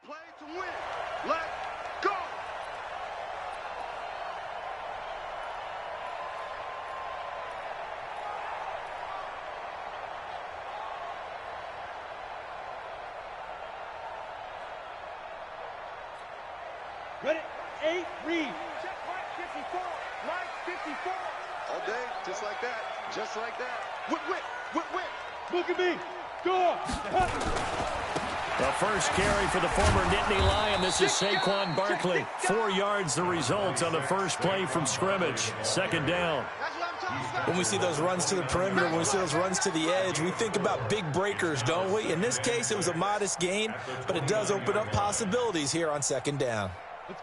play to win. Let's go. Ready? 8, read. Check right 54. Right 54. All day, just like that. Just like that. Whip. Look at me. Go. The first carry for the former Nittany Lion. This is Saquon Barkley. 4 yards the result on the first play from scrimmage. Second down. When we see those runs to the perimeter, when we see those runs to the edge, we think about big breakers, don't we? In this case, it was a modest gain, but it does open up possibilities here on second down.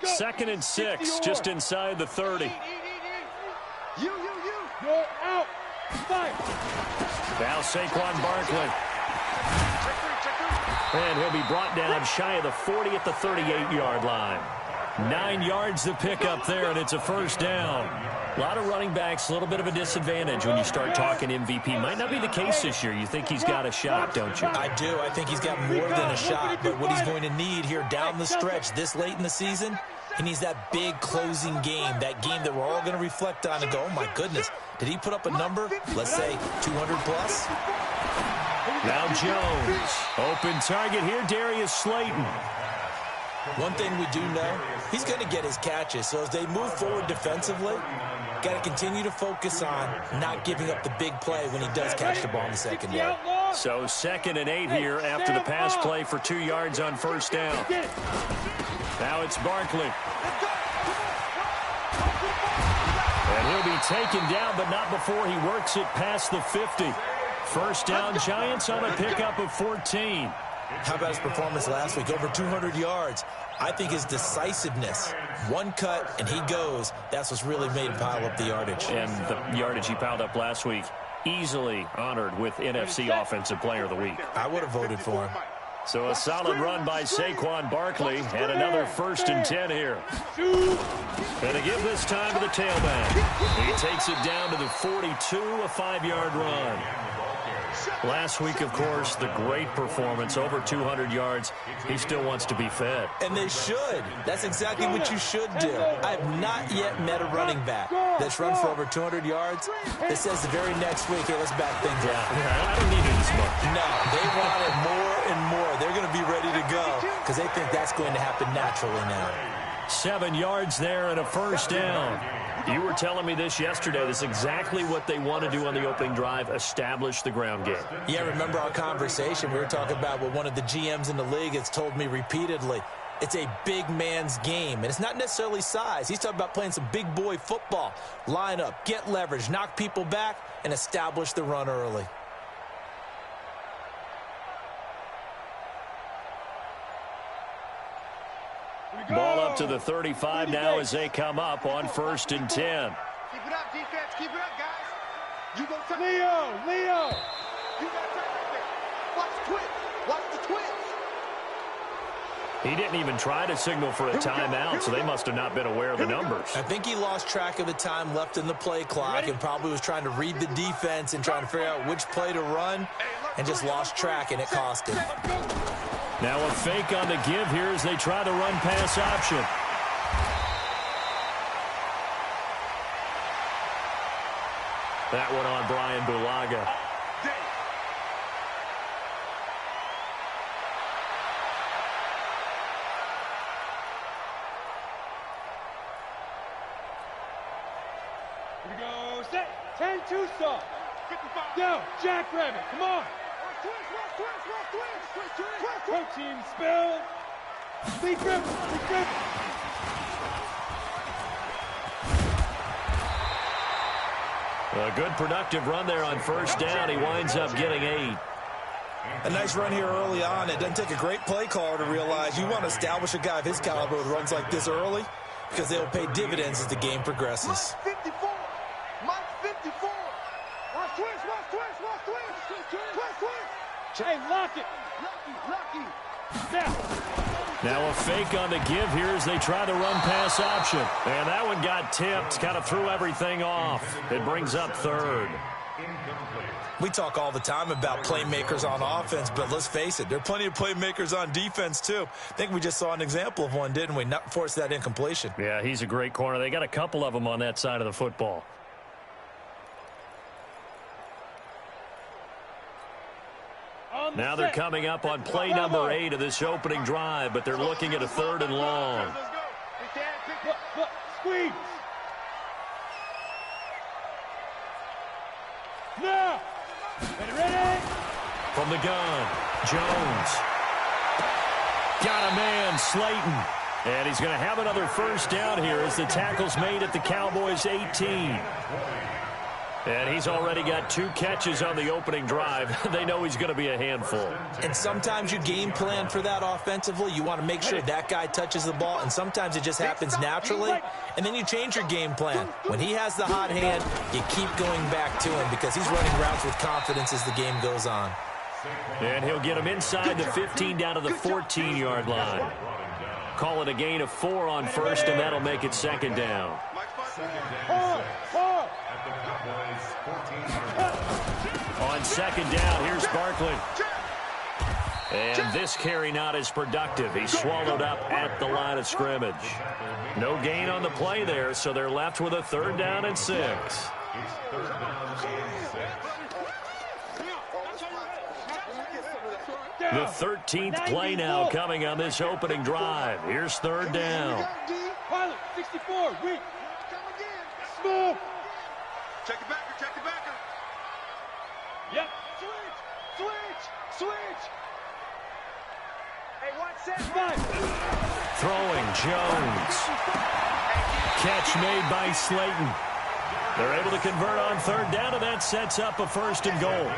2nd and 6, just inside the 30. You. Go out. Fire. Now Saquon Barkley. And he'll be brought down shy of the 40 at the 38-yard line. 9 yards to pick up there, and it's a first down. A lot of running backs, a little bit of a disadvantage when you start talking MVP. Might not be the case this year. You think he's got a shot, don't you? I do. I think he's got more than a shot. But what he's going to need here down the stretch this late in the season, he needs that big closing game, that game that we're all going to reflect on and go, oh, my goodness, did he put up a number, let's say 200 plus? Now Jones. Open target here, Darius Slayton. One thing we do know, he's going to get his catches. So as they move forward defensively, got to continue to focus on not giving up the big play when he does catch the ball in the secondary. So 2nd and 8 here after the pass play for 2 yards on first down. Now it's Barkley. And he'll be taken down, but not before he works it past the 50. First down, Giants on a pickup of 14. How about his performance last week? Over 200 yards. I think his decisiveness, one cut and he goes, that's what's really made him pile up the yardage. And the yardage he piled up last week, easily honored with NFC Offensive Player of the Week. I would have voted for him. So a solid run by Saquon Barkley and another 1st and 10 here. And to give this time to the tailback. He takes it down to the 42, a 5-yard run. Last week, of course, the great performance, over 200 yards. He still wants to be fed. And they should. That's exactly what you should do. I have not yet met a running back that's run for over 200 yards that says the very next week, hey, let's back things up. Yeah, I don't need it as much. No, they want it more and more. They're going to be ready to go because they think that's going to happen naturally now. 7 yards there and a first down. You were telling me this yesterday. This is exactly what they want to do on the opening drive, establish the ground game. Yeah, remember our conversation. We were talking about what one of the GMs in the league has told me repeatedly. It's a big man's game, and it's not necessarily size. He's talking about playing some big boy football. Line up, get leverage, knock people back, and establish the run early. Ball up to the 35 now as they come up on 1st and 10. Keep it up, defense. Keep it up, guys. You go to Leo. You got to right there. Watch the twist. Watch the twist. He didn't even try to signal for a timeout, so they must have not been aware of the numbers. I think he lost track of the time left in the play clock and probably was trying to read the defense and trying to figure out which play to run and just lost track, and it cost him. Now a fake on the give here as they try the run-pass option. That one on Brian Bulaga. Here we go. Set. 10-2 stop. Go. Jackrabbit. Come on. Protein spill. Speed grip. A good productive run there on first down. He winds up getting 8. A nice run here early on. It doesn't take a great play caller to realize you want to establish a guy of his caliber with runs like this early because they'll pay dividends as the game progresses. 54. Mike 54. Watch twist. Hey, lock it. Lucky. Now a fake on the give here as they try the run-pass option. And that one got tipped, kind of threw everything off. It brings up 3rd. We talk all the time about playmakers on offense, but let's face it, there are plenty of playmakers on defense, too. I think we just saw an example of one, didn't we? Not force that incompletion. Yeah, he's a great corner. They got a couple of them on that side of the football. Now they're coming up on play number 8 of this opening drive, but they're looking at a 3rd and long. Squeeze. Now. Ready? From the gun, Jones. Got a man, Slayton. And he's going to have another first down here as the tackle's made at the Cowboys' 18. And he's already got 2 catches on the opening drive. They know he's going to be a handful. And sometimes you game plan for that offensively. You want to make sure that guy touches the ball, and sometimes it just happens naturally. And then you change your game plan. When he has the hot hand, you keep going back to him because he's running routes with confidence as the game goes on. And he'll get him inside the 15 down to the 14-yard line. Call it a gain of 4 on first, and that'll make it 2nd down. On 2nd down, here's Barkley. And this carry not as productive. He's swallowed up at the line of scrimmage. No gain on the play there, so they're left with a 3rd down and 6. The 13th play now coming on this opening drive. Here's 3rd down. Pilot, 64, weak. Small. Check the backer, check the backer. Yep. Switch. Hey, watch that. Throwing, Jones. Catch made by Slayton. They're able to convert on 3rd down, and that sets up a 1st and goal.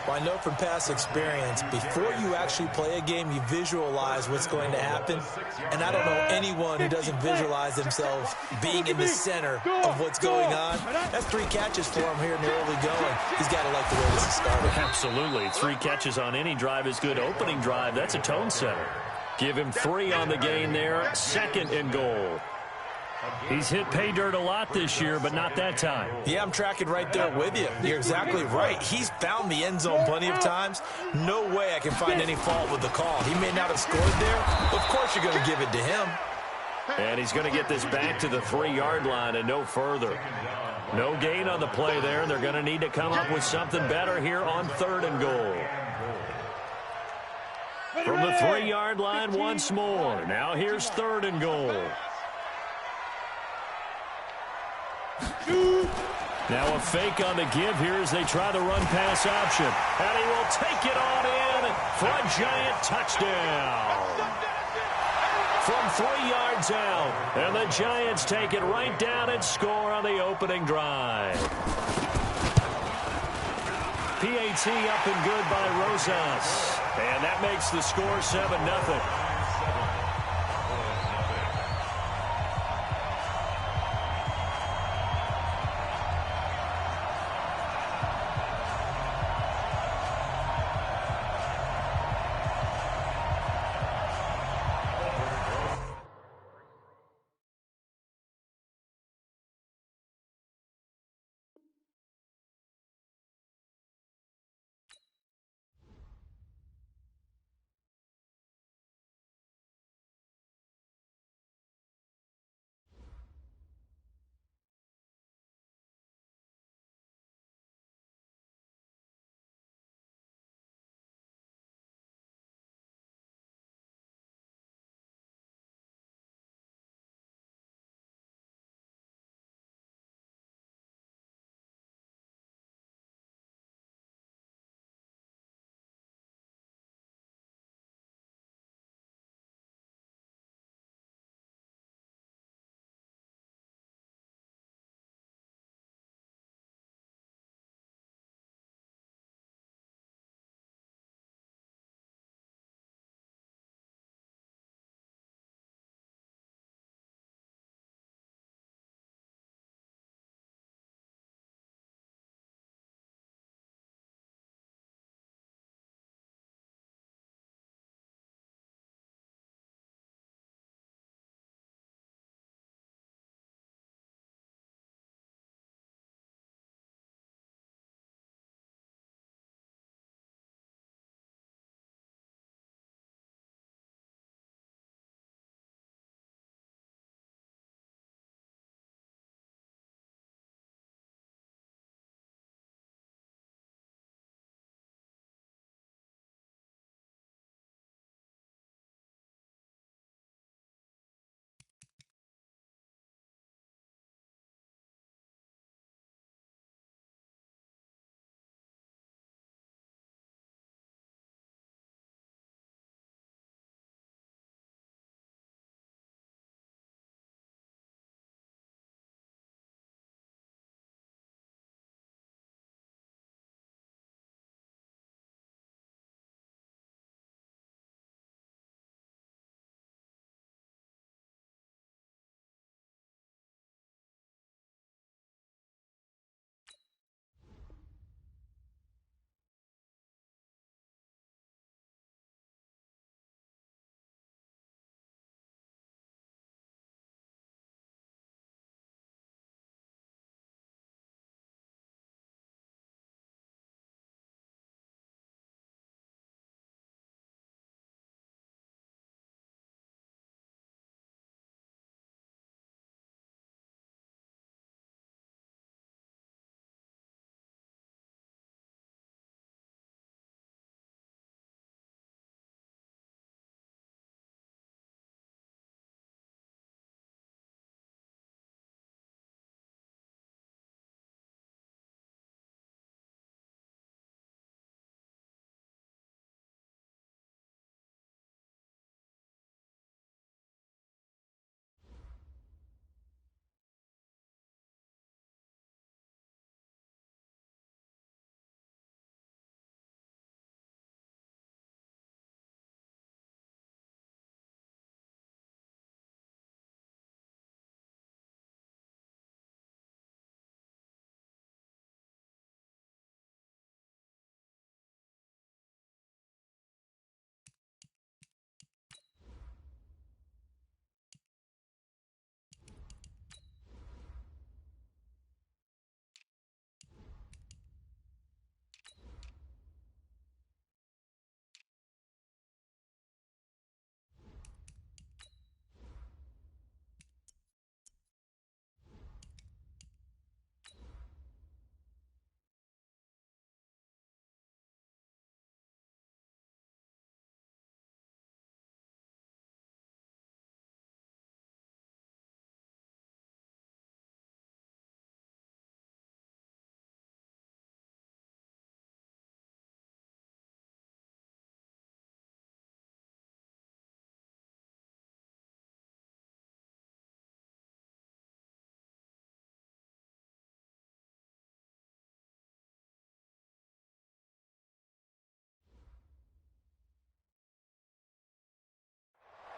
Well, I know from past experience, before you actually play a game, you visualize what's going to happen. And I don't know anyone who doesn't visualize themselves being in the center of what's going on. That's 3 catches for him here in the early going. He's got to like the way this is started. Absolutely. 3 catches on any drive is good. Opening drive, that's a tone setter. Give him 3 on the gain there. 2nd and goal. He's hit pay dirt a lot this year, but not that time. Yeah, I'm tracking right there with you. You're exactly right. He's found the end zone plenty of times. No way I can find any fault with the call. He may not have scored there, but of course you're going to give it to him. And he's going to get this back to the 3-yard line and no further. No gain on the play there. They're going to need to come up with something better here on 3rd and goal. From the 3-yard line once more. Now here's 3rd and goal. Now a fake on the give here as they try the run-pass option. And he will take it on in for a giant touchdown. From 3 yards out. And the Giants take it right down and score on the opening drive. PAT up and good by Rosas. And that makes the score 7-0.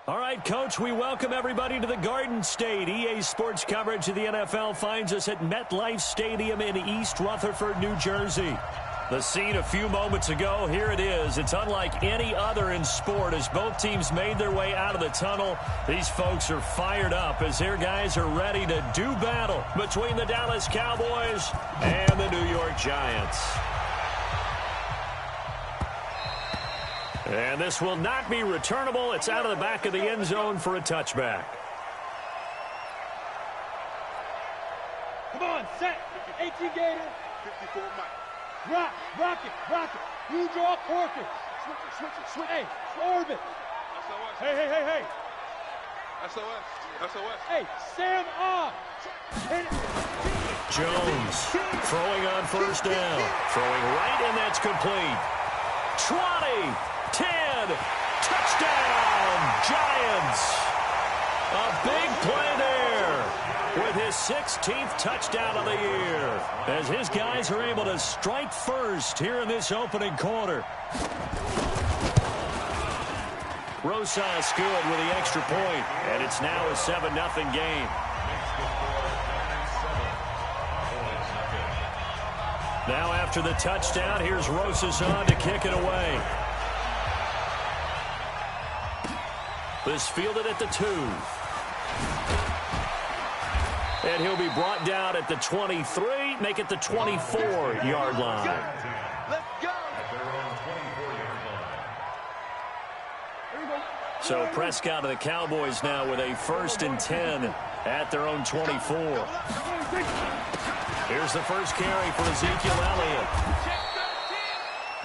All right, Coach, we welcome everybody to the Garden State. EA Sports coverage of the NFL finds us at MetLife Stadium in East Rutherford, New Jersey. The scene a few moments ago, here it is. It's unlike any other in sport as both teams made their way out of the tunnel. These folks are fired up as their guys are ready to do battle between the Dallas Cowboys and the New York Giants. And this will not be returnable. It's out of the back of the end zone for a touchback. Come on, set. 18 Gator. 54 Mike. Rock it. You draw Corker. Switch it. Hey, orbit. SOS. Hey. SOS. Hey, Sam off. Jones throwing on first down. Throwing right, and that's complete. 20, 10, touchdown, Giants. A big play there with his 16th touchdown of the year as his guys are able to strike first here in this opening quarter. Rosas good with the extra point, and it's now a 7-0 game. Now after the touchdown, here's Rosas on to kick it away. This fielded at the 2. And he'll be brought down at the 23, make it the 24-yard line. Let's go. So Prescott of the Cowboys now with a 1st and 10 at their own 24. Here's the first carry for Ezekiel Elliott.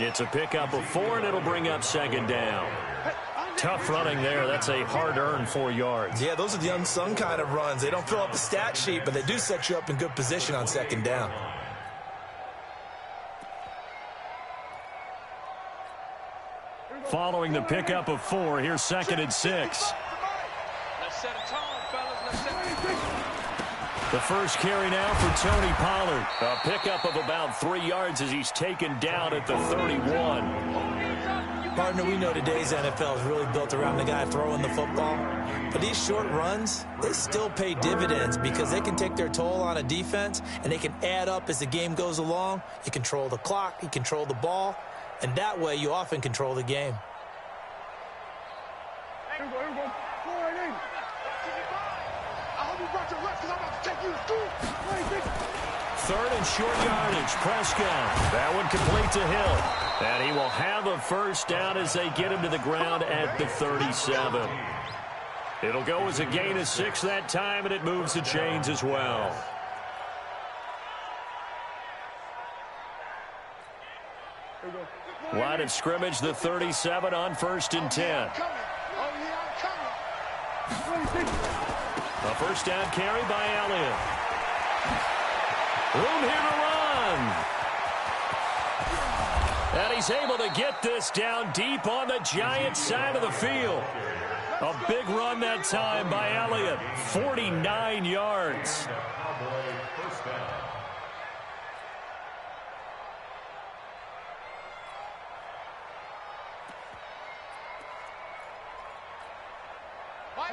It's a pickup of 4, and it'll bring up 2nd down. Tough running there. That's a hard-earned 4 yards. Yeah, those are the unsung kind of runs. They don't fill up the stat sheet, but they do set you up in good position on 2nd down. Following the pickup of 4, here's 2nd and 6. Let's set a tone, fellas. Let's set a tone. The first carry now for Tony Pollard. A pickup of about 3 yards as he's taken down at the 31. Partner, we know today's NFL is really built around the guy throwing the football. But these short runs, they still pay dividends because they can take their toll on a defense, and they can add up as the game goes along. You control the clock, you control the ball, and that way you often control the game. Here we go. 4-8. I hope you brought your rest because I'm about to take you to school. 3rd and short yardage. Prescott. That one complete to Hill. And he will have a 1st down as they get him to the ground at the 37. It'll go as a gain of 6 that time, and it moves the chains as well. Line of scrimmage, the 37 on 1st and 10. A 1st down carry by Elliott. Room here to run. And he's able to get this down deep on the Giants side of the field. A big run that time by Elliott. 49 yards.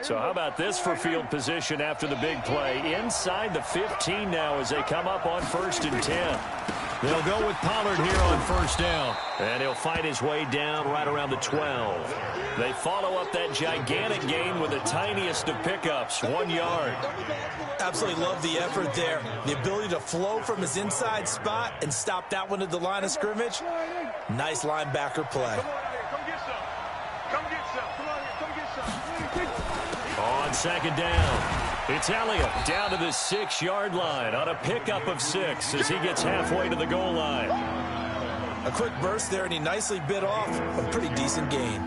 So how about this for field position after the big play? Inside the 15 now as they come up on 1st and 10. They'll go with Pollard here on 1st down. And he'll fight his way down right around the 12. They follow up that gigantic gain with the tiniest of pickups, 1 yard. Absolutely love the effort there. The ability to flow from his inside spot and stop that one at the line of scrimmage. Nice linebacker play. Come get some. Come get some. Come on here. Come get some. On 2nd down, it's Elliott down to the 6-yard line on a pickup of 6 as he gets halfway to the goal line. A quick burst there, and he nicely bit off a pretty decent gain.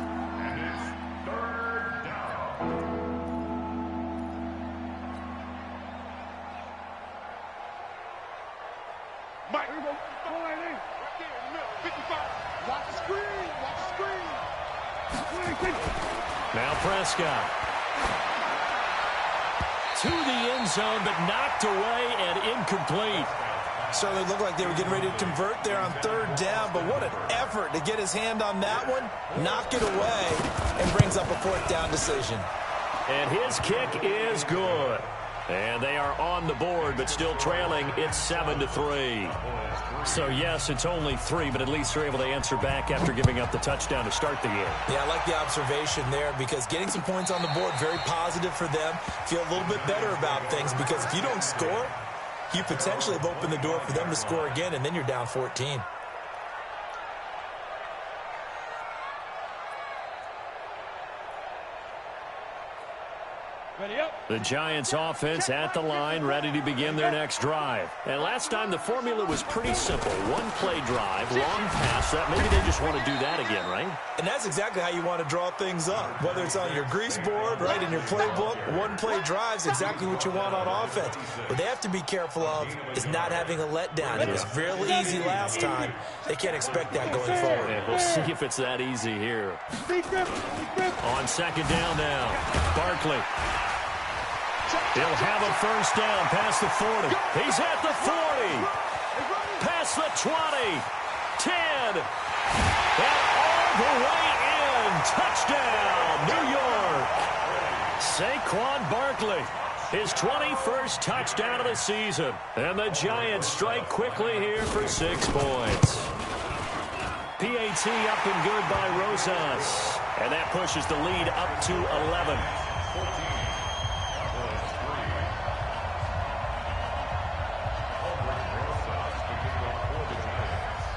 Mike. Here we go. 4-8. Right there in the middle. 55. Watch the screen. Watch the screen. Now Prescott. To the end zone, but knocked away and incomplete. Certainly looked like they were getting ready to convert there on third down, but what an effort to get his hand on that one, knock it away, and brings up a fourth down decision. And his kick is good. And they are on the board, but still trailing. It's 7-3. So, yes, it's only 3, but at least they're able to answer back after giving up the touchdown to start the game. Yeah, I like the observation there because getting some points on the board, very positive for them. Feel a little bit better about things because if you don't score, you potentially have opened the door for them to score again, and then you're down 14. Ready up. The Giants offense at the line, ready to begin their next drive. And last time the formula was pretty simple. One play drive, long pass. That maybe they just want to do that again, right? And that's exactly how you want to draw things up. Whether it's on your grease board, right, in your playbook, one play drive is exactly what you want on offense. What they have to be careful of is not having a letdown. It was real easy last time. They can't expect that going forward. And we'll see if it's that easy here. On second down now, Barkley. He'll have a first down past the 40. He's at the 40. Past the 20. 10. And all the way in. Touchdown, New York. Saquon Barkley. His 21st touchdown of the season. And the Giants strike quickly here for 6 points. PAT up and good by Rosas. And that pushes the lead up to 11.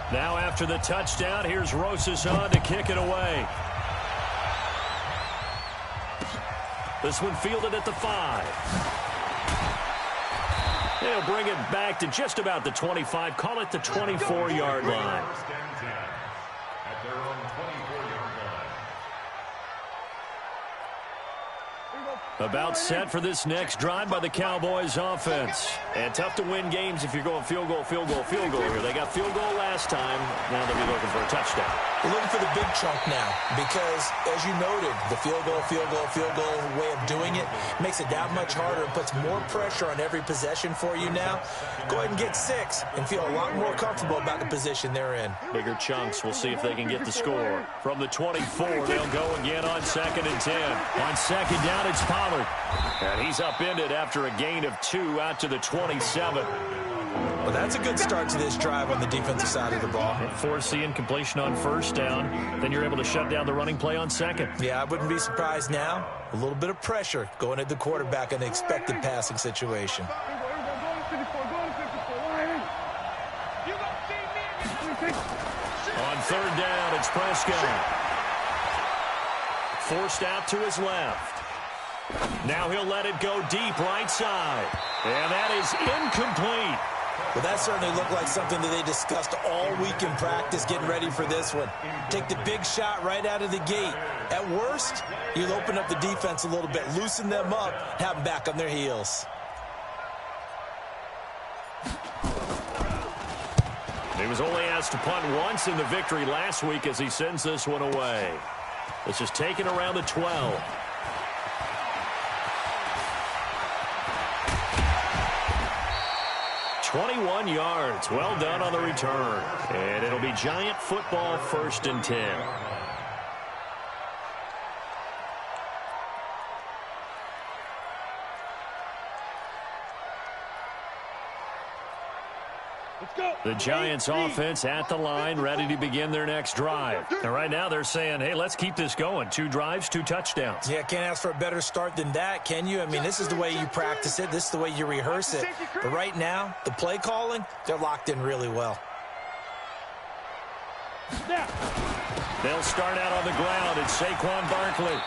Now after the touchdown, here's Rosas on to kick it away. This one fielded at the 5. They'll bring it back to just about the 25. Call it the 24-yard line. About set for this next drive by the Cowboys offense. And tough to win games if you're going field goal, field goal, field goal here. They got field goal last time. Now they'll be looking for a touchdown. We're looking for the big chunk now because, as you noted, the field goal way of doing it makes it that much harder and puts more pressure on every possession for you now. Go ahead and get 6 and feel a lot more comfortable about the position they're in. Bigger chunks. We'll see if they can get the score. From the 24, they'll go again on 2nd and 10. On second down, it's Pollard. And he's upended after a gain of 2 out to the 27. Well, that's a good start to this drive on the defensive side of the ball. Force the incompletion on first down. Then you're able to shut down the running play on second. Yeah, I wouldn't be surprised now. A little bit of pressure going at the quarterback in the expected passing situation. On third down, it's Prescott. Forced out to his left. Now he'll let it go deep right side. And that is incomplete. Well, that certainly looked like something that they discussed all week in practice getting ready for this one. Take the big shot right out of the gate. At worst, you'll open up the defense a little bit, loosen them up, have them back on their heels. He was only asked to punt once in the victory last week as he sends this one away. This is taken around the 12. "21 yards. Well done on the return. And it'll be Giant football, 1st and 10. The Giants offense at the line, ready to begin their next drive. And right now they're saying, hey, let's keep this going. 2 drives, 2 touchdowns. Yeah, can't ask for a better start than that, can you? I mean, this is the way you practice it. This is the way you rehearse it. But right now, the play calling, they're locked in really well. They'll start out on the ground. It's Saquon Barkley.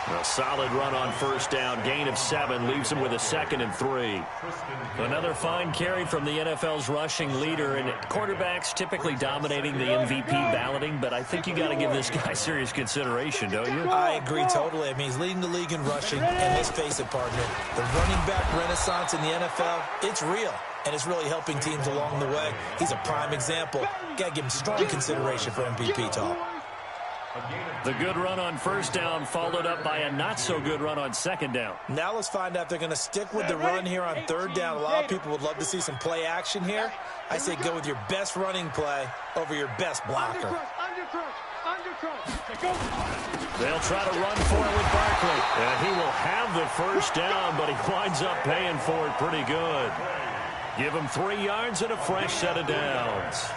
A solid run on first down. Gain of 7 leaves him with a 2nd and 3. Another fine carry from the NFL's rushing leader. And quarterbacks typically dominating the MVP balloting, but I think you got to give this guy serious consideration, don't you? I agree totally. I mean, he's leading the league in rushing. And let's face it, partner, the running back renaissance in the NFL, it's real. And it's really helping teams along the way. He's a prime example. Got to give him strong consideration for MVP talk. The good run on first down followed up by a not-so-good run on second down. Now let's find out if they're going to stick with the run here on third down. A lot of people would love to see some play action here. I say go with your best running play over your best blocker. They'll try to run for it with Barkley. And he will have the first down, but he winds up paying for it pretty good. Give him 3 yards and a fresh set of downs.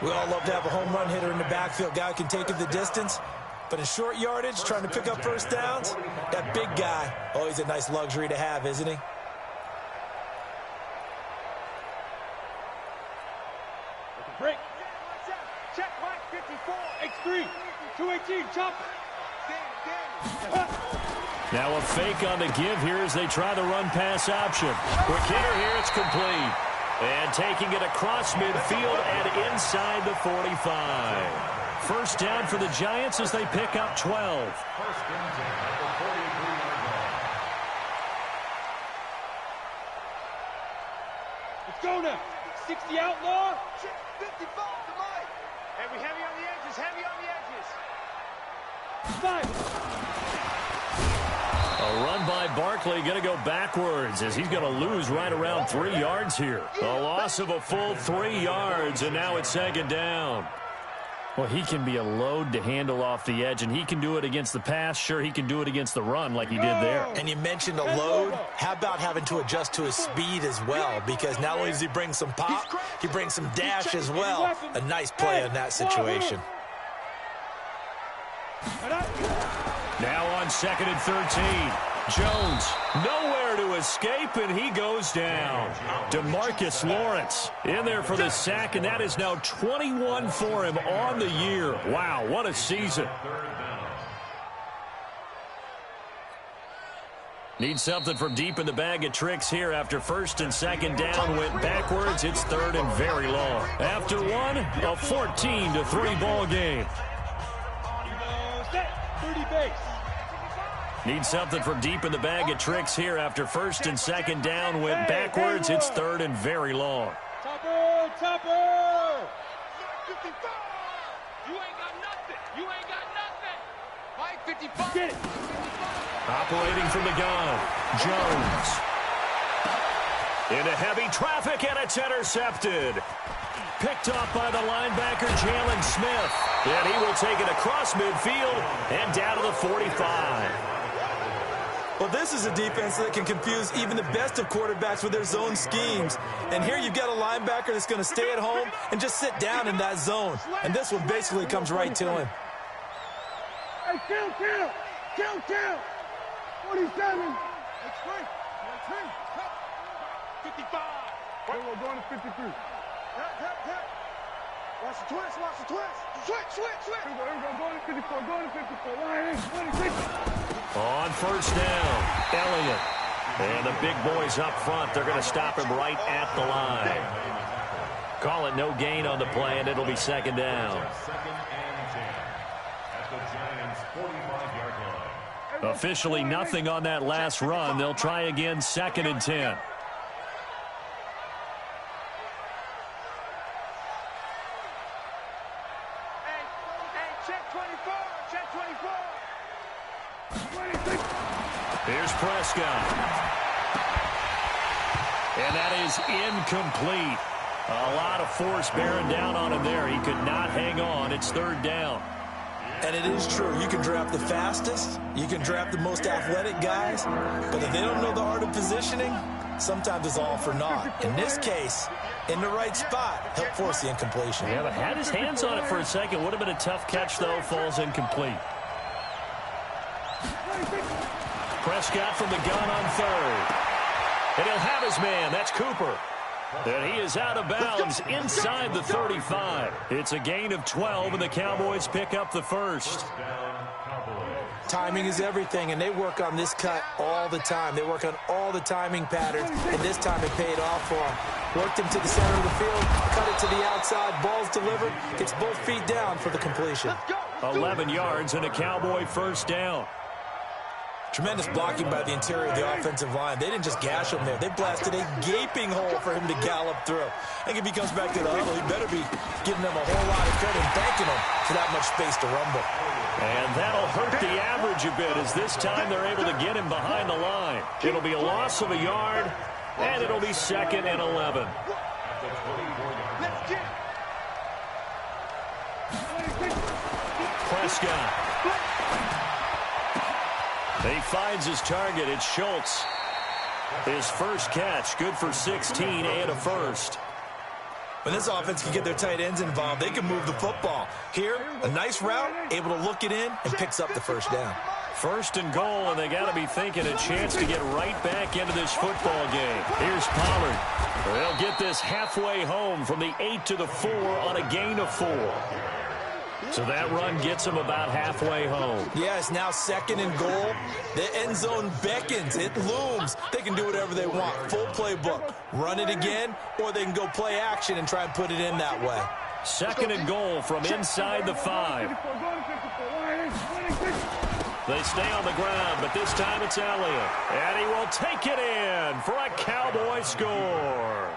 We all love to have a home run hitter in the backfield. Guy who can take it the distance. But in short yardage, trying to pick up first downs, that big guy, always a nice luxury to have, isn't he? Break. Check Mike 54. X3. 218. Chop. Now a fake on the give here as they try the run-pass option. Quick hitter here, it's complete. And taking it across midfield and inside the 45. First down for the Giants as they pick up 12. Let's go now. 60 outlaw. 55 to Mike. And we heavy on the edges, heavy on the edges. 5. A run by Barkley going to go backwards as he's going to lose right around 3 yards here. A loss of a full 3 yards, and now it's second down. Well, he can be a load to handle off the edge, and he can do it against the pass. Sure, he can do it against the run like he did there. And you mentioned a load. How about having to adjust to his speed as well? Because not only does he bring some pop, he brings some dash as well. A nice play in that situation. Now on 2nd and 13. Jones nowhere to escape, and he goes down. DeMarcus Lawrence in there for the sack, and that is now 21 for him on the year. Wow, what a season. Need something from deep in the bag of tricks here after first and second down went backwards. It's third and very long. After one, a 14-3 ball game. 30 base. Need something from deep in the bag of tricks here after first and second down went backwards. It's third and very long. Topper, Topper! 55. You ain't got nothing. You ain't got nothing. Mike 55. Get it. Operating from the gun, Jones. Into heavy traffic, and it's intercepted. Picked off by the linebacker, Jalen Smith. And he will take it across midfield and down to the 45. Well, this is a defense that can confuse even the best of quarterbacks with their zone schemes. And here you've got a linebacker that's going to stay at home and just sit down in that zone. And this one basically comes right to him. Hey, kill! 47. 55. We're going to 53. Watch the twist, watch the twist. Switch. Here we go, going to 54, going to 54. Line in, 26. On first down, Elliott. And the big boys up front, they're going to stop him right at the line. Call it no gain on the play, and it'll be second down. Officially nothing on that last run. They'll try again, 2nd and 10. Here's Prescott. And that is incomplete. A lot of force bearing down on him there. He could not hang on. It's third down. And it is true. You can draft the fastest. You can draft the most athletic guys. But if they don't know the art of positioning, sometimes it's all for naught. In this case, in the right spot, help force the incompletion. Yeah, but had his hands on it for a second. Would have been a tough catch, though. Falls incomplete. Prescott from the gun on third. And he'll have his man. That's Cooper. And he is out of bounds inside the 35. It's a gain of 12, and the Cowboys pick up the first. Timing is everything, and they work on this cut all the time. They work on all the timing patterns, and this time it paid off for him. Worked him to the center of the field, cut it to the outside, ball's delivered, gets both feet down for the completion. 11 yards and a Cowboy first down. Tremendous blocking by the interior of the offensive line. They didn't just gash him there. They blasted a gaping hole for him to gallop through. I think if he comes back to the huddle, he better be giving them a whole lot of credit and thanking them for that much space to rumble. And that'll hurt the average a bit, as this time they're able to get him behind the line. It'll be a loss of a yard, and it'll be 2nd and 11. Prescott. He finds his target. It's Schultz. His first catch, good for 16 and a first. When this offense can get their tight ends involved, they can move the football. Here, a nice route, able to look it in, and picks up the first down. 1st and goal, and they got to be thinking a chance to get right back into this football game. Here's Pollard. They'll get this halfway home from the 8 to the 4 on a gain of 4. So that run gets them about halfway home. Yeah, it's now 2nd and goal. The end zone beckons. It looms. They can do whatever they want. Full playbook. Run it again, or they can go play action and try and put it in that way. 2nd and goal from inside the 5. They stay on the ground, but this time it's Elliott. And he will take it in for a Cowboy score.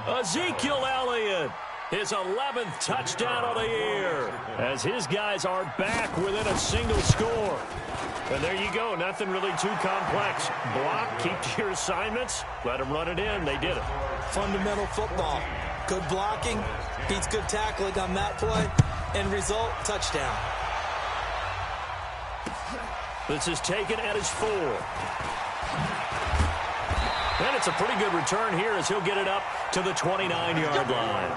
Ezekiel Elliott. His 11th touchdown of the year, as his guys are back within a single score. And there you go, nothing really too complex. Block, keep to your assignments, let them run it in. They did it. Fundamental football. Good blocking, beats good tackling on that play. End result, touchdown. This is taken at his 4. And it's a pretty good return here as he'll get it up to the 29-yard line.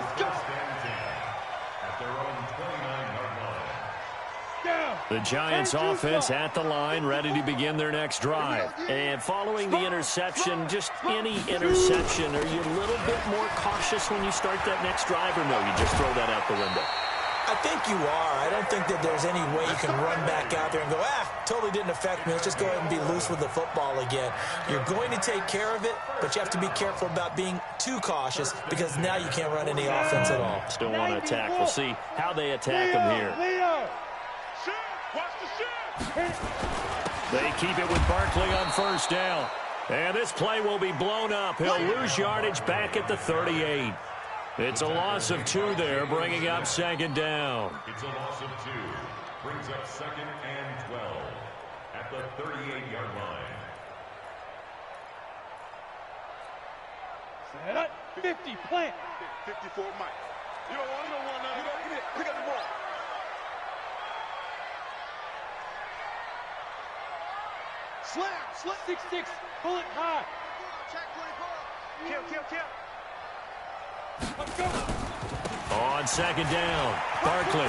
The Giants offense at the line, ready to begin their next drive. And following the interception, just any interception, are you a little bit more cautious when you start that next drive, or no, you just throw that out the window? I think you are. I don't think that there's any way you can run back out there and go, totally didn't affect me. Let's just go ahead and be loose with the football again. You're going to take care of it, but you have to be careful about being too cautious, because now you can't run any offense at all. Still want to attack. We'll see how they attack him here. They keep it with Barkley on 1st down. And this play will be blown up. He'll lose yardage back at the 38. It's a loss of 2 there, bringing up 2nd down. It's a loss of 2. Brings up 2nd and 12 at the 38-yard line. Set up. 50, plant. 54, Mike. You don't want none. Give it. Pick up the ball. Slam. 6-6, pull it high. Check 24. Kill. Let's go. On 2nd down, Barkley.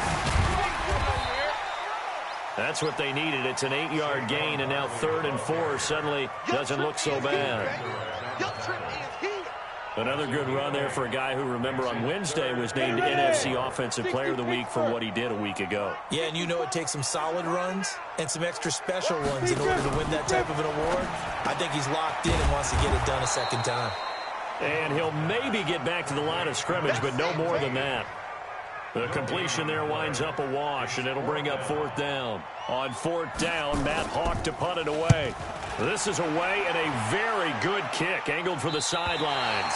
That's what they needed. It's an 8-yard gain, and now 3rd and 4 suddenly doesn't look so bad. Another good run there for a guy who, remember, on Wednesday was named NFC Offensive Player of the Week for what he did a week ago. Yeah, and you know it takes some solid runs and some extra special ones in order to win that type of an award. I think he's locked in and wants to get it done a 2nd time. And he'll maybe get back to the line of scrimmage, but no more than that. The completion there winds up a wash, and it'll bring up 4th down. On 4th down, Matt Hawk to punt it away. This is away, and a very good kick, angled for the sidelines.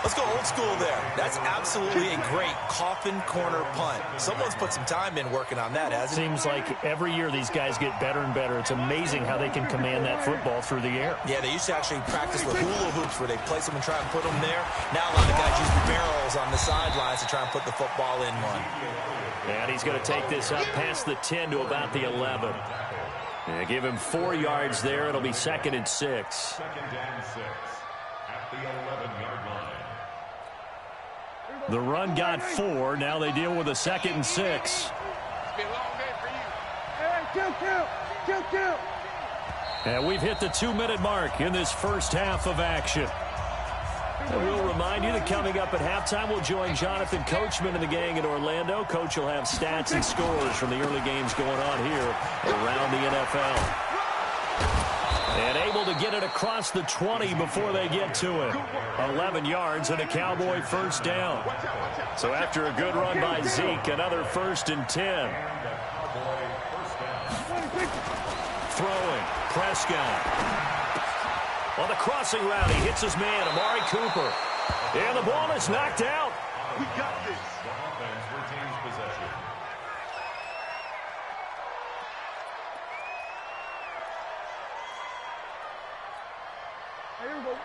Let's go old school there. That's absolutely a great coffin corner punt. Someone's put some time in working on that, hasn't it? Seems like every year these guys get better and better. It's amazing how they can command that football through the air. Yeah, they used to actually practice with hula hoops where they place them and try and put them there. Now a lot of guys use barrels on the sidelines to try and put the football in one. And he's going to take this up past the 10 to about the 11. Yeah, give him 4 yards there. It'll be 2nd and 6. 2nd and 6 at the 11-yard line. The run got 4. Now they deal with a 2nd and 6. It's been a long day for you. Hey, kill. And we've hit the 2-minute mark in this first half of action. And we'll remind you that coming up at halftime, we'll join Jonathan Coachman and the gang in Orlando. Coach will have stats and scores from the early games going on here around the NFL. And able to get it across the 20 before they get to it. 11 yards and a Cowboy 1st down. So after a good run by Zeke, another 1st and 10. Throwing. Prescott. On the crossing route, he hits his man, Amari Cooper. And the ball is knocked out. We got this. The offense retains possession.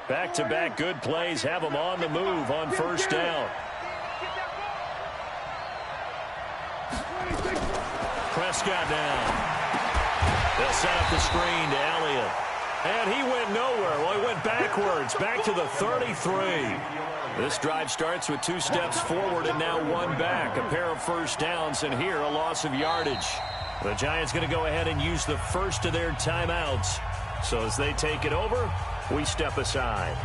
Back-to-back good plays have them on the move on first down. Prescott down. They'll set up the screen to Elliott. And he went nowhere. Well, he went backwards, back to the 33. This drive starts with 2 steps forward and now 1 back. A pair of first downs, and here a loss of yardage. The Giants going to go ahead and use the first of their timeouts. So as they take it over, we step aside.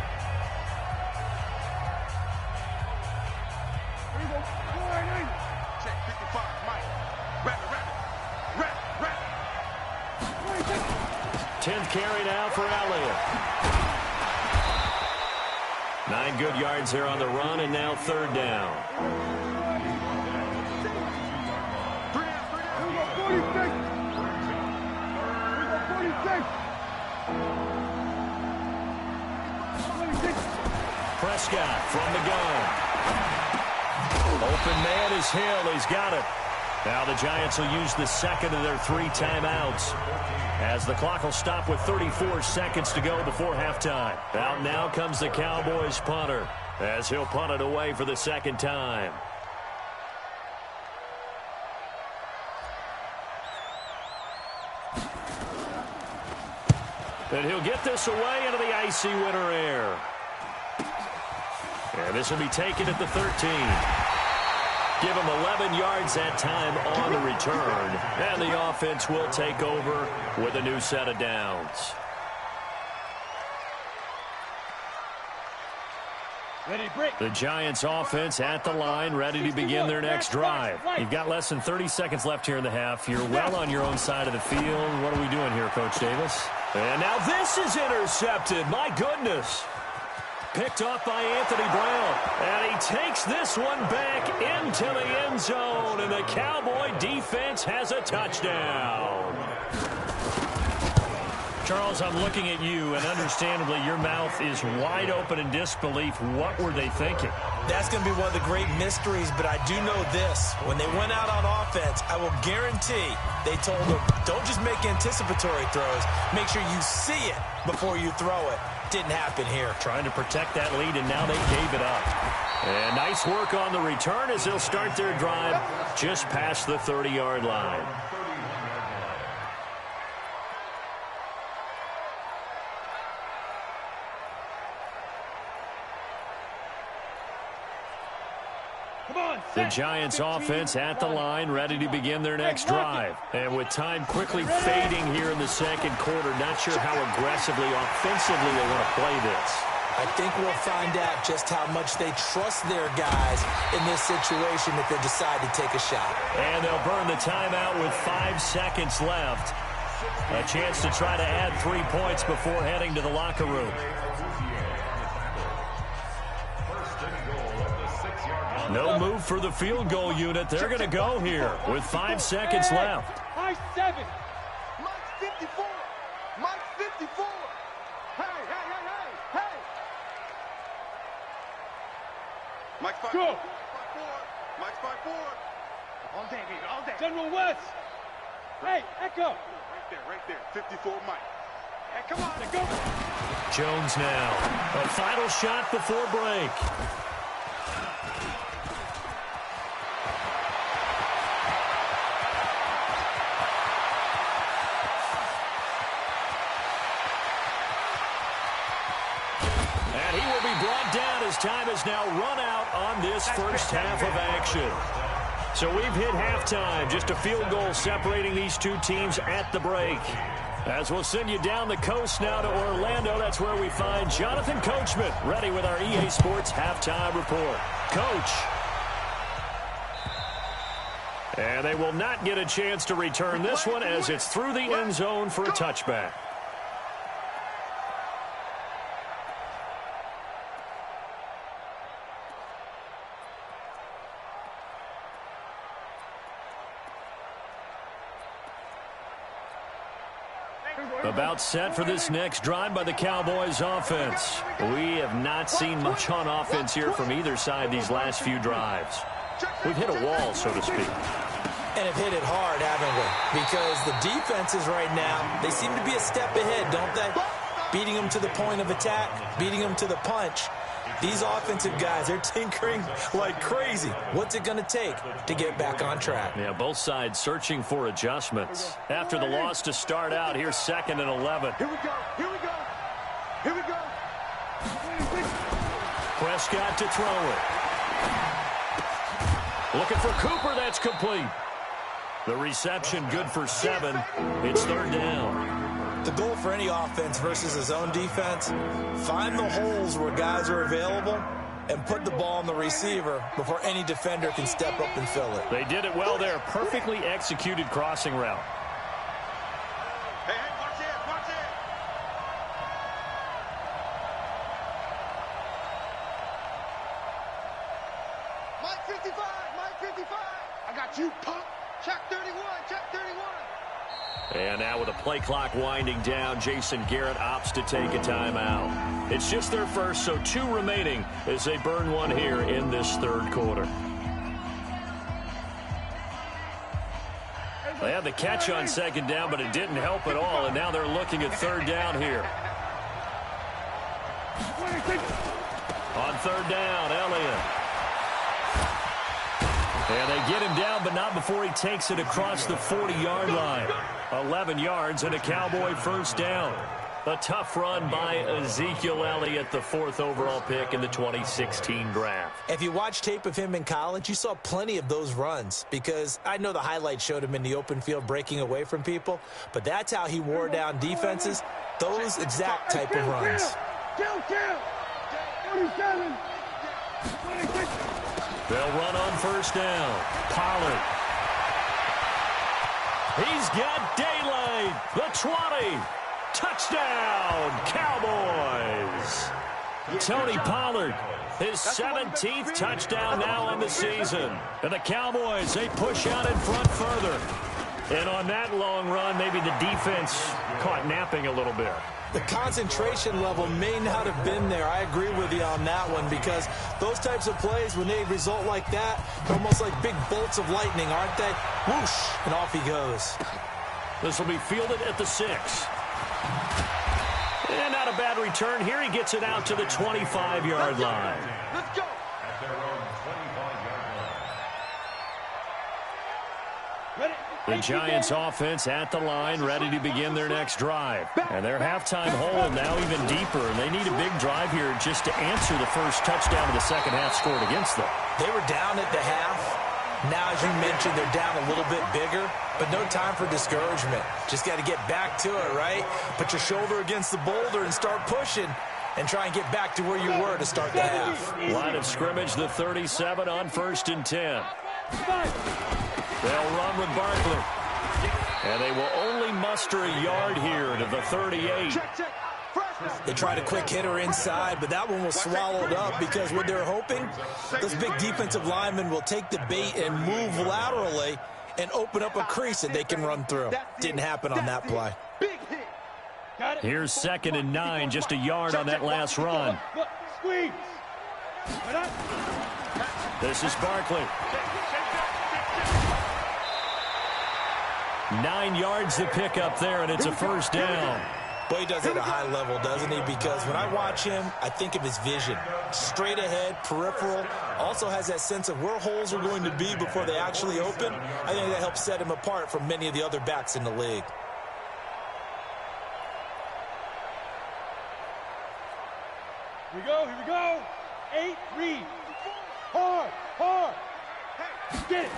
Check 55, Mike. Rabbit. 10th carry now for Elliott. 9 good yards there on the run, and now 3rd down. 46. Prescott from the gun. Open man is Hill. He's got it. Now the Giants will use the second of their 3 timeouts, as the clock will stop with 34 seconds to go before halftime. Out now comes the Cowboys punter, as he'll punt it away for the 2nd time. And he'll get this away into the icy winter air. And this will be taken at the 13. Give him 11 yards that time on the return. And the offense will take over with a new set of downs. The Giants offense at the line, ready to begin their next drive. You've got less than 30 seconds left here in the half. You're well on your own side of the field. What are we doing here, Coach Davis? And now this is intercepted. My goodness. Picked off by Anthony Brown. And he takes this one back into the end zone. And the Cowboy defense has a touchdown. Charles, I'm looking at you, and understandably your mouth is wide open in disbelief. What were they thinking? That's going to be one of the great mysteries, but I do know this. When they went out on offense, I will guarantee they told them, don't just make anticipatory throws. Make sure you see it before you throw it. Didn't happen here. Trying to protect that lead, and now they gave it up. And nice work on the return as they'll start their drive just past the 30-yard line. The Giants offense at the line, ready to begin their next drive. And with time quickly fading here in the 2nd quarter, not sure how aggressively, offensively they want to play this. I think we'll find out just how much they trust their guys in this situation if they decide to take a shot. And they'll burn the timeout with 5 seconds left. A chance to try to add 3 points before heading to the locker room. No move for the field goal unit. They're going to go here with 5 seconds left. High 7. Mike's 54. Mike's 54. Hey. Mike's 5-4. Go. Mike's 5-4. All day, baby, all day. General West. Hey, Echo. Right there. 54 Mike. Hey, come on, go. Jones now. A final shot before break. Time has now run out on this first half of action. So we've hit halftime. Just a field goal separating these two teams at the break. As we'll send you down the coast now to Orlando, that's where we find Jonathan Coachman, ready with our EA Sports halftime report. Coach. And they will not get a chance to return this one as it's through the end zone for a touchback. About set for this next drive by the Cowboys offense. We have not seen much on offense here from either side these last few drives. We've hit a wall, so to speak. And have hit it hard, haven't we? Because the defenses right now, they seem to be a step ahead, don't they? Beating them to the point of attack, beating them to the punch. These offensive guys, they're tinkering like crazy. What's it going to take to get back on track? Yeah, both sides searching for adjustments. After the loss to start out, here's 2nd and 11. Here we go. Here we go. Here we go. Prescott to throw it. Looking for Cooper. That's complete. The reception good for 7. It's 3rd down. The goal for any offense versus his own defense, find the holes where guys are available and put the ball on the receiver before any defender can step up and fill it. They did it well there. Perfectly executed crossing route. Hey, watch it, watch it. Mike 55, Mike 55. I got you, punk. Check 31, check 31. And now with a play clock winding down, Jason Garrett opts to take a timeout. It's just their first, so 2 remaining as they burn one here in this 3rd quarter. They had the catch on 2nd down, but it didn't help at all, and now they're looking at 3rd down here. On 3rd down, Elliott. And they get him down, but not before he takes it across the 40-yard line. 11 yards and a Cowboy first down. A tough run by Ezekiel Elliott, the 4th overall pick in the 2016 draft. If you watch tape of him in college, you saw plenty of those runs because I know the highlights showed him in the open field breaking away from people, but that's how he wore down defenses, those exact type of runs. They'll run on first down. Pollard. He's got daylight. The 20. Touchdown, Cowboys. Tony Pollard, his 17th touchdown now on the season. And the Cowboys, they push out in front further. And on that long run, maybe the defense caught napping a little bit. The concentration level may not have been there. I agree with you on that one because those types of plays, when they result like that, they're almost like big bolts of lightning, aren't they? Whoosh, and off he goes. This will be fielded at the 6. And not a bad return here. He gets it out to the 25-yard line. Let's go. At their own 25-yard line. The Giants offense at the line, ready to begin their next drive. And their halftime hole now even deeper, and they need a big drive here just to answer the first touchdown of the second half scored against them. They were down at the half. Now, as you mentioned, they're down a little bit bigger, but no time for discouragement. Just got to get back to it, right? Put your shoulder against the boulder and start pushing and try and get back to where you were to start the half. Line of scrimmage, the 37 on 1st and 10. They'll run with Barkley. And they will only muster a yard here to the 38. They tried a quick hitter inside, but that one was swallowed up because what they're hoping, those big defensive linemen will take the bait and move laterally and open up a crease that they can run through. Didn't happen on that play. Here's 2nd and 9, just a yard on that last run. Squeeze. This is Barkley. 9 yards to pick up there, and it's a first down. Boy, he does it at a high level, doesn't he? Because when I watch him, I think of his vision. Straight ahead, peripheral. Also has that sense of where holes are going to be before they actually open. I think that helps set him apart from many of the other backs in the league. Here we go, here we go. 8, read. Hard, hard. Get it.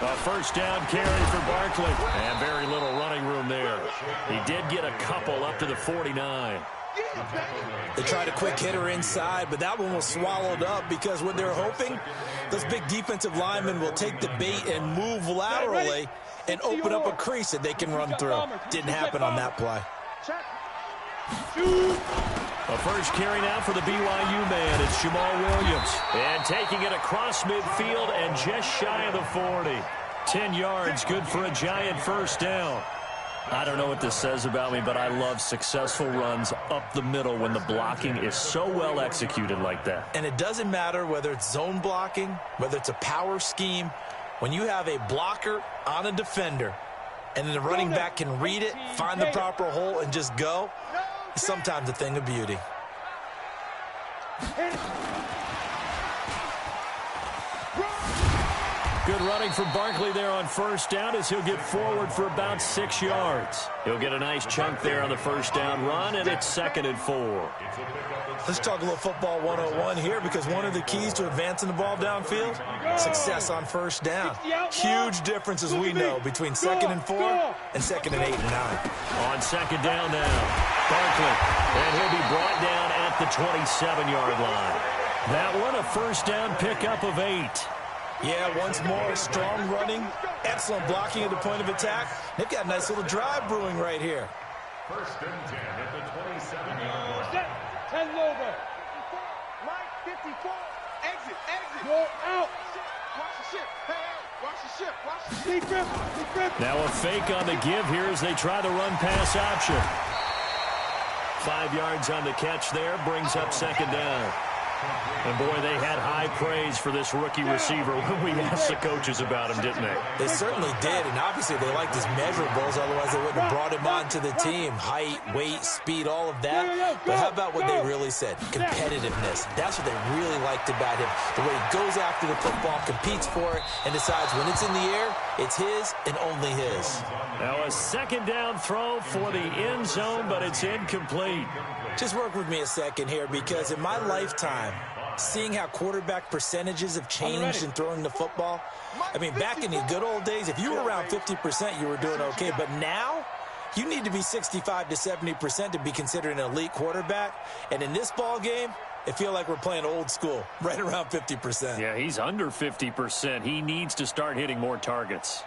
A first down carry for Barkley. And very little running room there. He did get a couple up to the 49. They tried a quick hitter inside, but that one was swallowed up because what they're hoping, those big defensive linemen will take the bait and move laterally and open up a crease that they can run through. Didn't happen on that play. A first carry now for the BYU man. It's Jamal Williams. And taking it across midfield and just shy of the 40. 10 yards, good for a Giant first down. I don't know what this says about me, but I love successful runs up the middle when the blocking is so well executed like that. And it doesn't matter whether it's zone blocking, whether it's a power scheme. When you have a blocker on a defender and then the running back can read it, find the proper hole, and just go, it's sometimes a thing of beauty. Good running from Barkley there on first down as he'll get forward for about 6 yards. He'll get a nice chunk there on the first down run, and it's 2nd and 4. Let's talk a little football 101 here, because one of the keys to advancing the ball downfield, success on first down. Huge difference, as we know, between 2nd and 4 and 2nd and 8 and 9. On 2nd down now, Barkley, and he'll be brought down at the 27-yard line. That one a first down pickup of 8. Yeah, once more, strong running, excellent blocking at the point of attack. They've got a nice little drive brewing right here. 1st and 10 at the 27-yard line. Set. 10 over. Mike, 54. Exit. Go out. Watch the ship. Hey, watch the ship. Watch the ship. Deep grip. Now a fake on the give here as they try the run-pass option. 5 yards on the catch there, brings up 2nd down. And, boy, they had high praise for this rookie receiver when we asked the coaches about him, didn't they? They certainly did, and obviously they liked his measurables, otherwise they wouldn't have brought him onto the team. Height, weight, speed, all of that. But how about what they really said? Competitiveness. That's what they really liked about him. The way he goes after the football, competes for it, and decides when it's in the air, it's his and only his. Now a 2nd down throw for the end zone, but it's incomplete. Just work with me a second here, because in my lifetime, seeing how quarterback percentages have changed in throwing the football, I mean, back in the good old days, if you were around 50%, you were doing okay. But now, you need to be 65 to 70% to be considered an elite quarterback. And in this ball game, I feel like we're playing old school, right around 50%. Yeah, he's under 50%. He needs to start hitting more targets.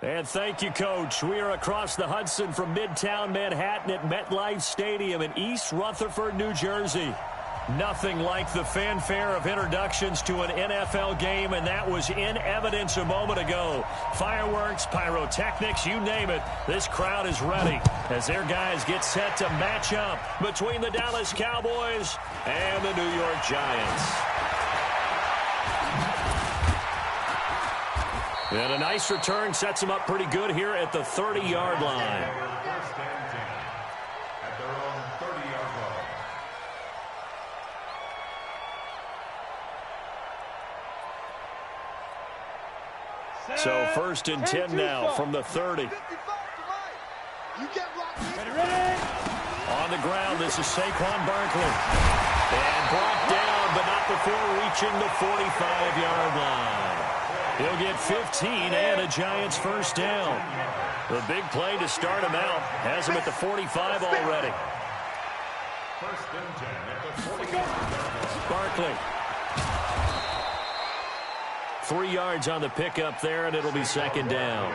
And thank you, Coach. We are across the Hudson from Midtown Manhattan at MetLife Stadium in East Rutherford, New Jersey. Nothing like the fanfare of introductions to an NFL game, and that was in evidence a moment ago. Fireworks, pyrotechnics, you name it. This crowd is ready as their guys get set to match up between the Dallas Cowboys and the New York Giants. And a nice return sets them up pretty good here at the 30-yard line. First and 10 at their own 30-yard line. So first and 10 now from the 30. You get locked in. Ready? On the ground, this is Saquon Barkley. And brought down, but not before reaching the 45-yard line. He'll get 15 and a Giants first down. The big play to start him out has him at the 45 already. First and 10 at the 45. Barkley. 3 yards on the pickup there, and it'll be second down.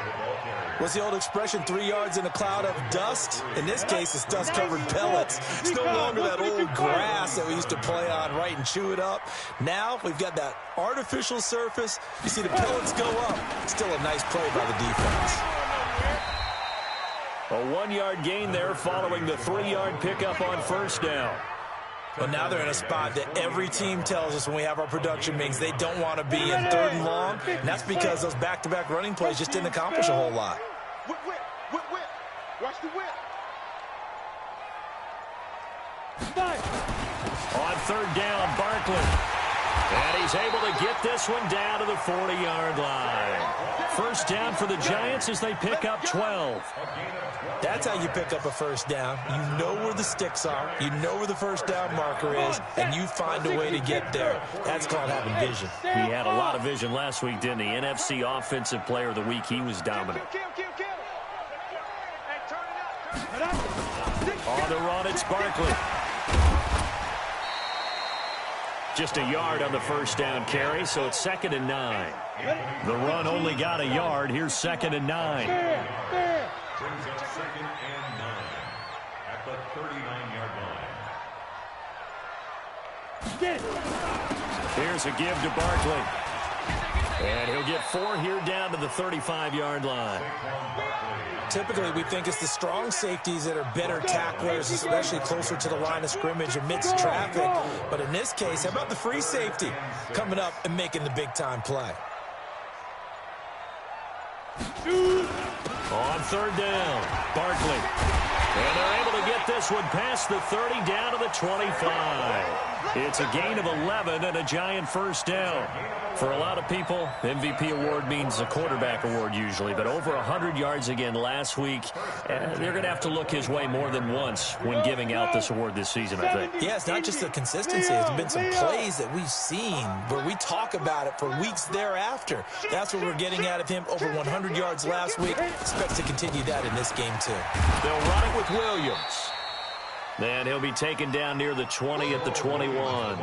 What's the old expression, 3 yards in a cloud of dust? In this case, it's dust-covered pellets. It's no longer that old grass that we used to play on, right, and chew it up. Now we've got that artificial surface. You see the pellets go up. Still a nice play by the defense. A 1-yard gain there following the 3-yard pickup on first down. But now they're in a spot that every team tells us when we have our production meetings they don't want to be in third and long. And that's because those back-to-back running plays just didn't accomplish a whole lot. Whip. Watch the whip. On third down, Barkley. And he's able to get this one down to the 40-yard line. First down for the Giants as they pick up 12. That's how you pick up a first down. You know where the sticks are. You know where the first down marker is, and you find a way to get there. That's called having vision. He had a lot of vision last week, didn't he? NFC Offensive Player of the Week. He was dominant. Kill. Hey, turn it up. On the run, it's Barkley. Just a yard on the first down carry, so it's 2nd and 9. The run only got a yard. Here's 2nd and 9. Brings up 2nd and 9 at the 39-yard line. Here's a give to Barkley. And he'll get 4 here down to the 35-yard line. Typically, we think it's the strong safeties that are better tacklers, especially closer to the line of scrimmage amidst traffic. But in this case, how about the free safety coming up and making the big-time play? On third down, Barkley. And they're able to get this one past the 30 down to the 25. It's a gain of 11 and a Giant first down. For a lot of people, MVP award means a quarterback award usually, but over 100 yards again last week. They're going to have to look his way more than once when giving out this award this season, I think. Yeah, it's not just the consistency. There's been some plays that we've seen where we talk about it for weeks thereafter. That's what we're getting out of him. Over 100 yards last week. Expects to continue that in this game, too. They'll run it with Williams. And he'll be taken down near the 20 at the 21.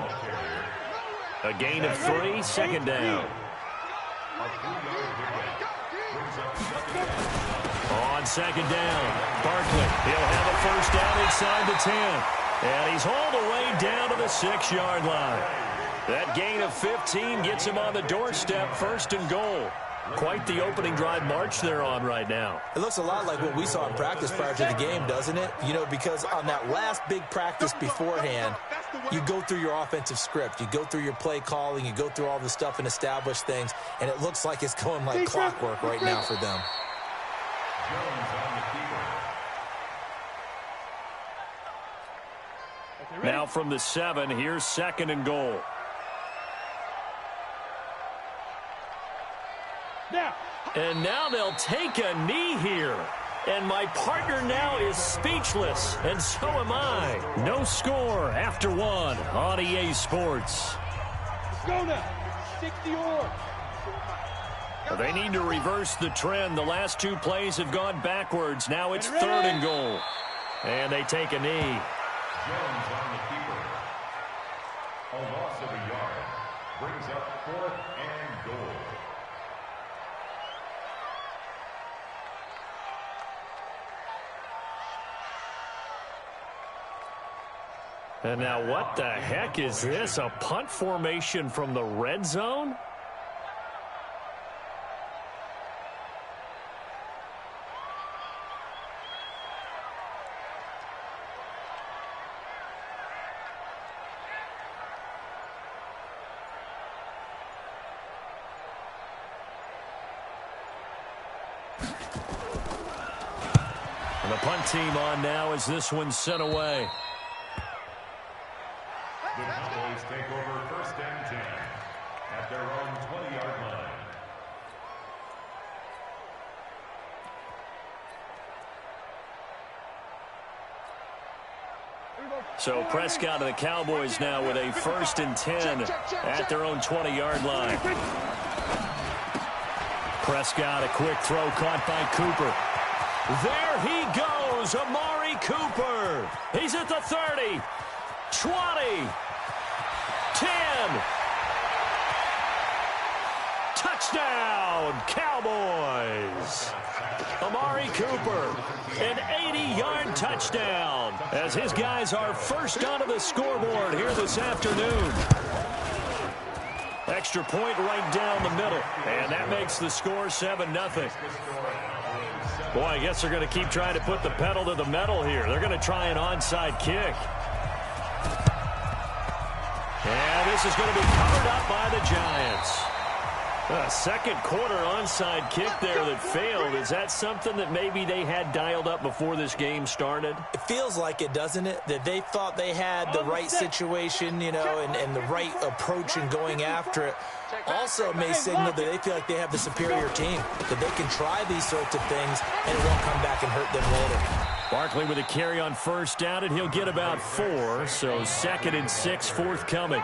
A gain of 3, second down. On second down, Barkley. He'll have a first down inside the 10. And he's hauled away down to the 6-yard line. That gain of 15 gets him on the doorstep, first and goal. Quite the opening drive march they're on right now. It looks a lot like what we saw in practice prior to the game, doesn't it? You know, because on that last big practice beforehand, you go through your offensive script. You go through your play calling. You go through all the stuff and establish things. And it looks like it's going like clockwork right now for them. Now from the 7, here's second and goal. And now they'll take a knee here. And my partner now is speechless, and so am I. No score after 1 on EA Sports. Let's go now. 60 or. They need to reverse the trend. The last 2 plays have gone backwards. Now it's 3rd and goal. And they take a knee. Jones on the keeper. A loss of a yard. Brings up 4th and goal. And now what the heck is this? A punt formation from the red zone? And the punt team on now as this one's sent away. The Cowboys take over 1st and 10 at their own 20-yard line. So Prescott and the Cowboys now with a 1st and 10 at their own 20-yard line. Prescott, a quick throw caught by Cooper. There he goes, Amari Cooper. He's at the 30, 20, 10. Touchdown, Cowboys. Amari Cooper, an 80-yard touchdown as his guys are first onto the scoreboard here this afternoon. Extra point right down the middle, and that makes the score 7-0. Boy, I guess they're going to keep trying to put the pedal to the metal here. They're going to try an onside kick. And this is going to be covered up by the Giants. A second quarter onside kick there that failed. Is that something that maybe they had dialed up before this game started? It feels like it, doesn't it? That they thought they had the right situation, you know, and the right approach in going after it. Also may signal that they feel like they have the superior team, that they can try these sorts of things and it won't come back and hurt them later. Barkley with a carry on first down, and he'll get about 4. So 2nd and 6 forthcoming.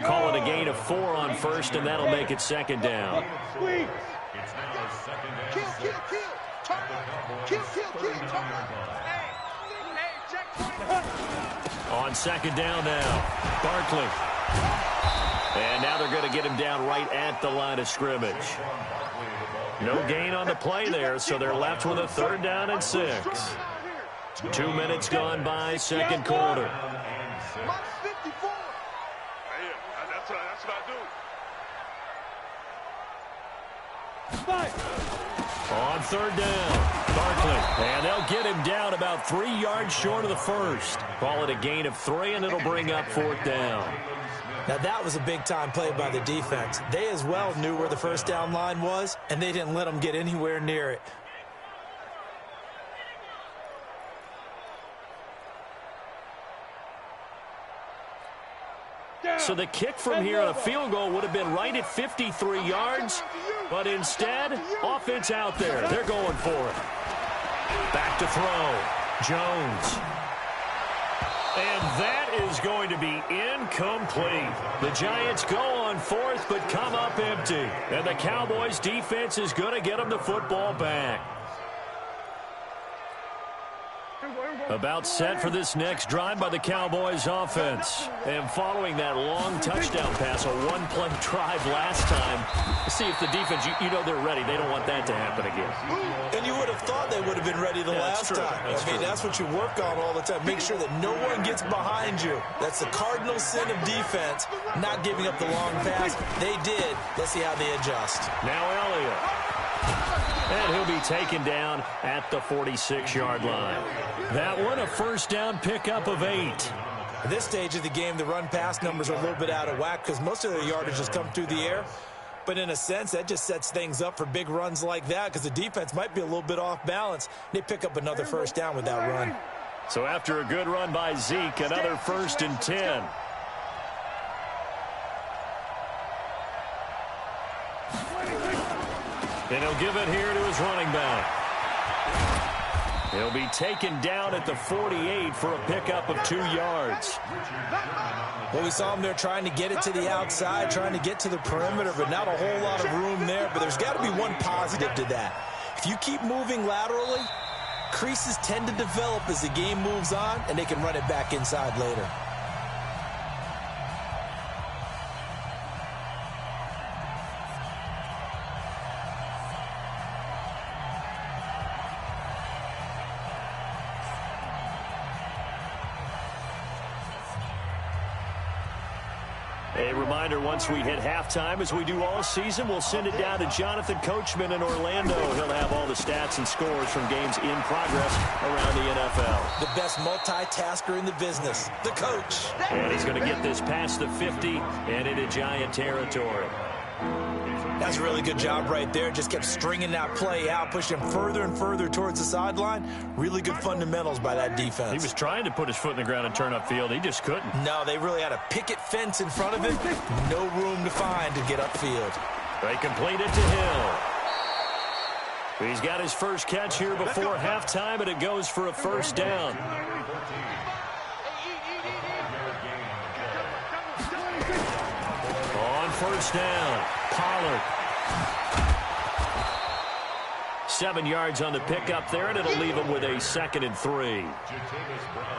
Call it a gain of 4 on first, and that'll make it 2nd down. It's now 2nd and 6. On 2nd down now, Barkley. And now they're going to get him down right at the line of scrimmage. No gain on the play there, so they're left with a 3rd down and 6. 2 minutes gone by, second quarter. On 3rd down, Barkley, and they'll get him down about 3 yards short of the first. Call it a gain of 3, and it'll bring up 4th down. Now, that was a big-time play by the defense. They as well knew where the first down line was, and they didn't let them get anywhere near it. So the kick from here on a field goal would have been right at 53 yards, but instead, offense out there. They're going for it. Back to throw. Jones. And that is going to be incomplete. The Giants go on 4th, but come up empty. And the Cowboys' defense is going to get them the football back. About set for this next drive by the Cowboys offense. And following that long touchdown pass, a one-play drive last time, see if the defense, you know they're ready. They don't want that to happen again. And you would have thought they would have been ready the last time. That's what you work on all the time. Make sure that no one gets behind you. That's the cardinal sin of defense, not giving up the long pass. They did. Let's see how they adjust. Now Elliott. And he'll be taken down at the 46-yard line. That one, a first down pickup of 8. At this stage of the game, the run-pass numbers are a little bit out of whack because most of their yardage has come through the air. But in a sense, that just sets things up for big runs like that because the defense might be a little bit off balance. They pick up another first down with that run. So after a good run by Zeke, another 1st and 10. And he'll give it here to his running back. He'll be taken down at the 48 for a pickup of 2 yards. Well, we saw him there trying to get it to the outside, trying to get to the perimeter, but not a whole lot of room there. But there's got to be one positive to that. If you keep moving laterally, creases tend to develop as the game moves on, and they can run it back inside later. A reminder, once we hit halftime, as we do all season, we'll send it down to Jonathan Coachman in Orlando. He'll have all the stats and scores from games in progress around the NFL. The best multitasker in the business, the coach. And he's going to get this past the 50 and into Giant territory. That's a really good job right there. Just kept stringing that play out, pushing him further and further towards the sideline. Really good fundamentals by that defense. He was trying to put his foot in the ground and turn upfield. He just couldn't. No, they really had a picket fence in front of him. No room to find to get upfield. They complete it to Hill. He's got his first catch here before halftime, and it goes for a first down. On first down, Pollard. 7 yards on the pickup there, and it'll leave him with a 2nd and 3.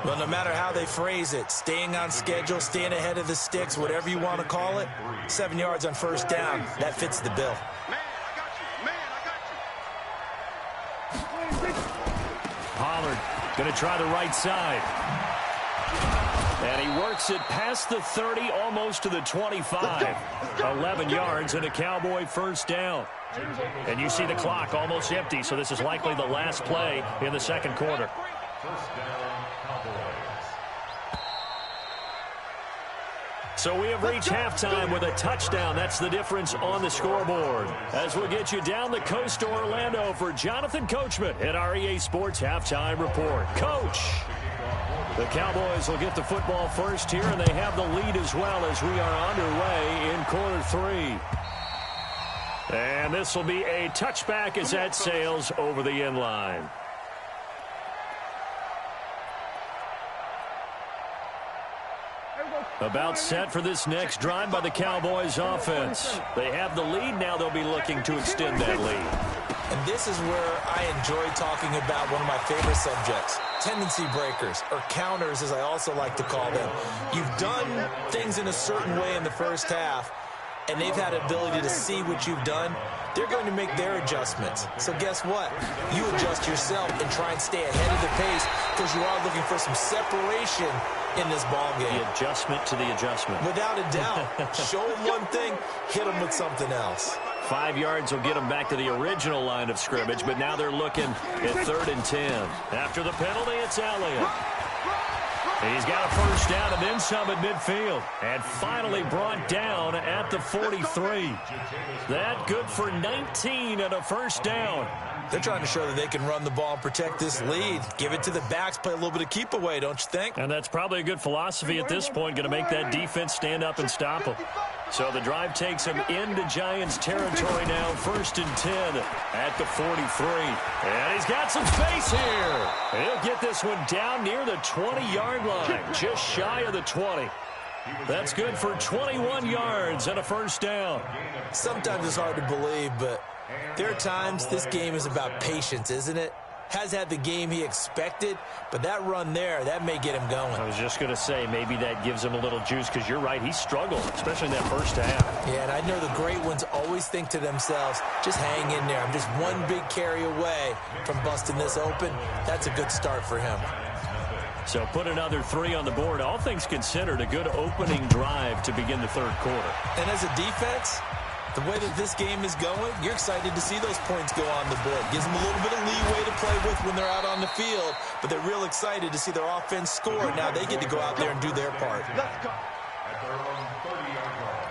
Well, no matter how they phrase it, staying on schedule, staying ahead of the sticks, whatever you want to call it, 7 yards on first down, that fits the bill. Pollard going to try the right side. And he works it past the 30, almost to the 25. 11 yards and a Cowboy first down. And you see the clock almost empty, so this is likely the last play in the second quarter. First down, Cowboys. So we have reached halftime with a touchdown. That's the difference on the scoreboard. As we'll get you down the coast to Orlando for Jonathan Coachman at our EA Sports Halftime Report. Coach! The Cowboys will get the football first here, and they have the lead as well as we are underway in quarter 3. And this will be a touchback as that sails over the end line. About set for this next drive by the Cowboys offense. They have the lead. Now they'll be looking to extend that lead. And this is where I enjoy talking about one of my favorite subjects, tendency breakers, or counters as I also like to call them. You've done things in a certain way in the first half, and they've had ability to see what you've done. They're going to make their adjustments. So guess what? You adjust yourself and try and stay ahead of the pace because you are looking for some separation in this ball game. The adjustment to the adjustment. Without a doubt. Show them one thing, hit them with something else. 5 yards will get them back to the original line of scrimmage, but now they're looking at 3rd and 10. After the penalty, it's Elliott. He's got a first down and then some at midfield. And finally brought down at the 43. That good for 19 and a first down. They're trying to show that they can run the ball and protect this lead. Give it to the backs, play a little bit of keep away, don't you think? And that's probably a good philosophy at this point, going to make that defense stand up and stop them. So the drive takes them into Giants territory now, 1st and 10 at the 43. And he's got some space here. He'll get this one down near the 20-yard line, just shy of the 20. That's good for 21 yards and a first down. Sometimes it's hard to believe, but there are times this game is about patience, isn't it? Has had the game he expected, but that run there, that may get him going. I was just going to say, maybe that gives him a little juice, because you're right, he struggled, especially in that first half. Yeah, and I know the great ones always think to themselves, just hang in there. I'm just one big carry away from busting this open. That's a good start for him. So put another 3 on the board. All things considered, a good opening drive to begin the third quarter. And as a defense, the way that this game is going, you're excited to see those points go on the board. Gives them a little bit of leeway to play with when they're out on the field, but they're real excited to see their offense score. Now they get to go out there and do their part. Let's go. At their own 30-yard line.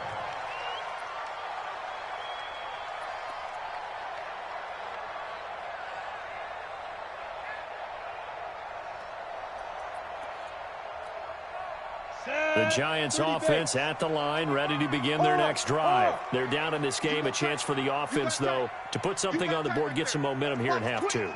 The Giants offense at the line, ready to begin their next drive. They're down in this game. A chance for the offense, though, to put something on the board, get some momentum here in half 2.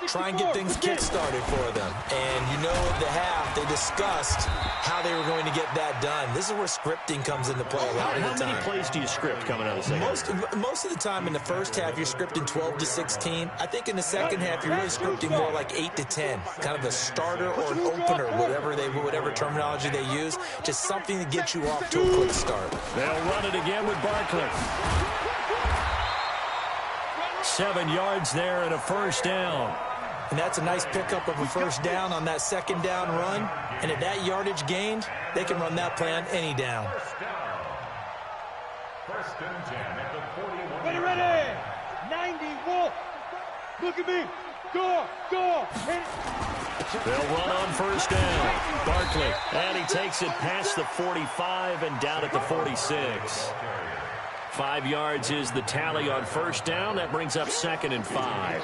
Try and get things kick-started for them. And you know at the half, they discussed how they were going to get that done. This is where scripting comes into play a lot of the time. How many plays do you script coming out of the second? Most of the time in the first half, you're scripting 12 to 16. I think in the second half, you're really scripting more like 8 to 10. Kind of a starter or an opener, whatever terminology they use. Just something to get you off to a quick start. They'll run it again with Barkley. 7 yards there and a first down. And that's a nice pickup of a first down on that second down run. And at that yardage gained, they can run that play on any down. First and 10 at the 41. Ready. 90 Wolf. Look at me. Go. They'll run on first down. Barkley, and he takes it past the 45 and down at the 46. 5 yards is the tally on first down. That brings up 2nd and 5.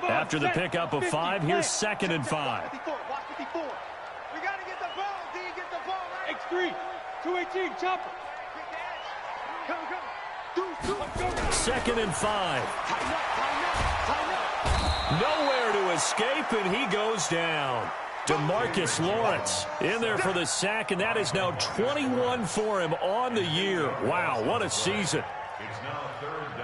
After the pickup of 5, here's 2nd and 5. We got to get the ball, D. Get the ball right. X3. 218. Chopper. Come. 2nd and 5. Nowhere to escape, and he goes down. DeMarcus Lawrence in there for the sack, and that is now 21 for him on the year. Wow, what a season. It's now 3rd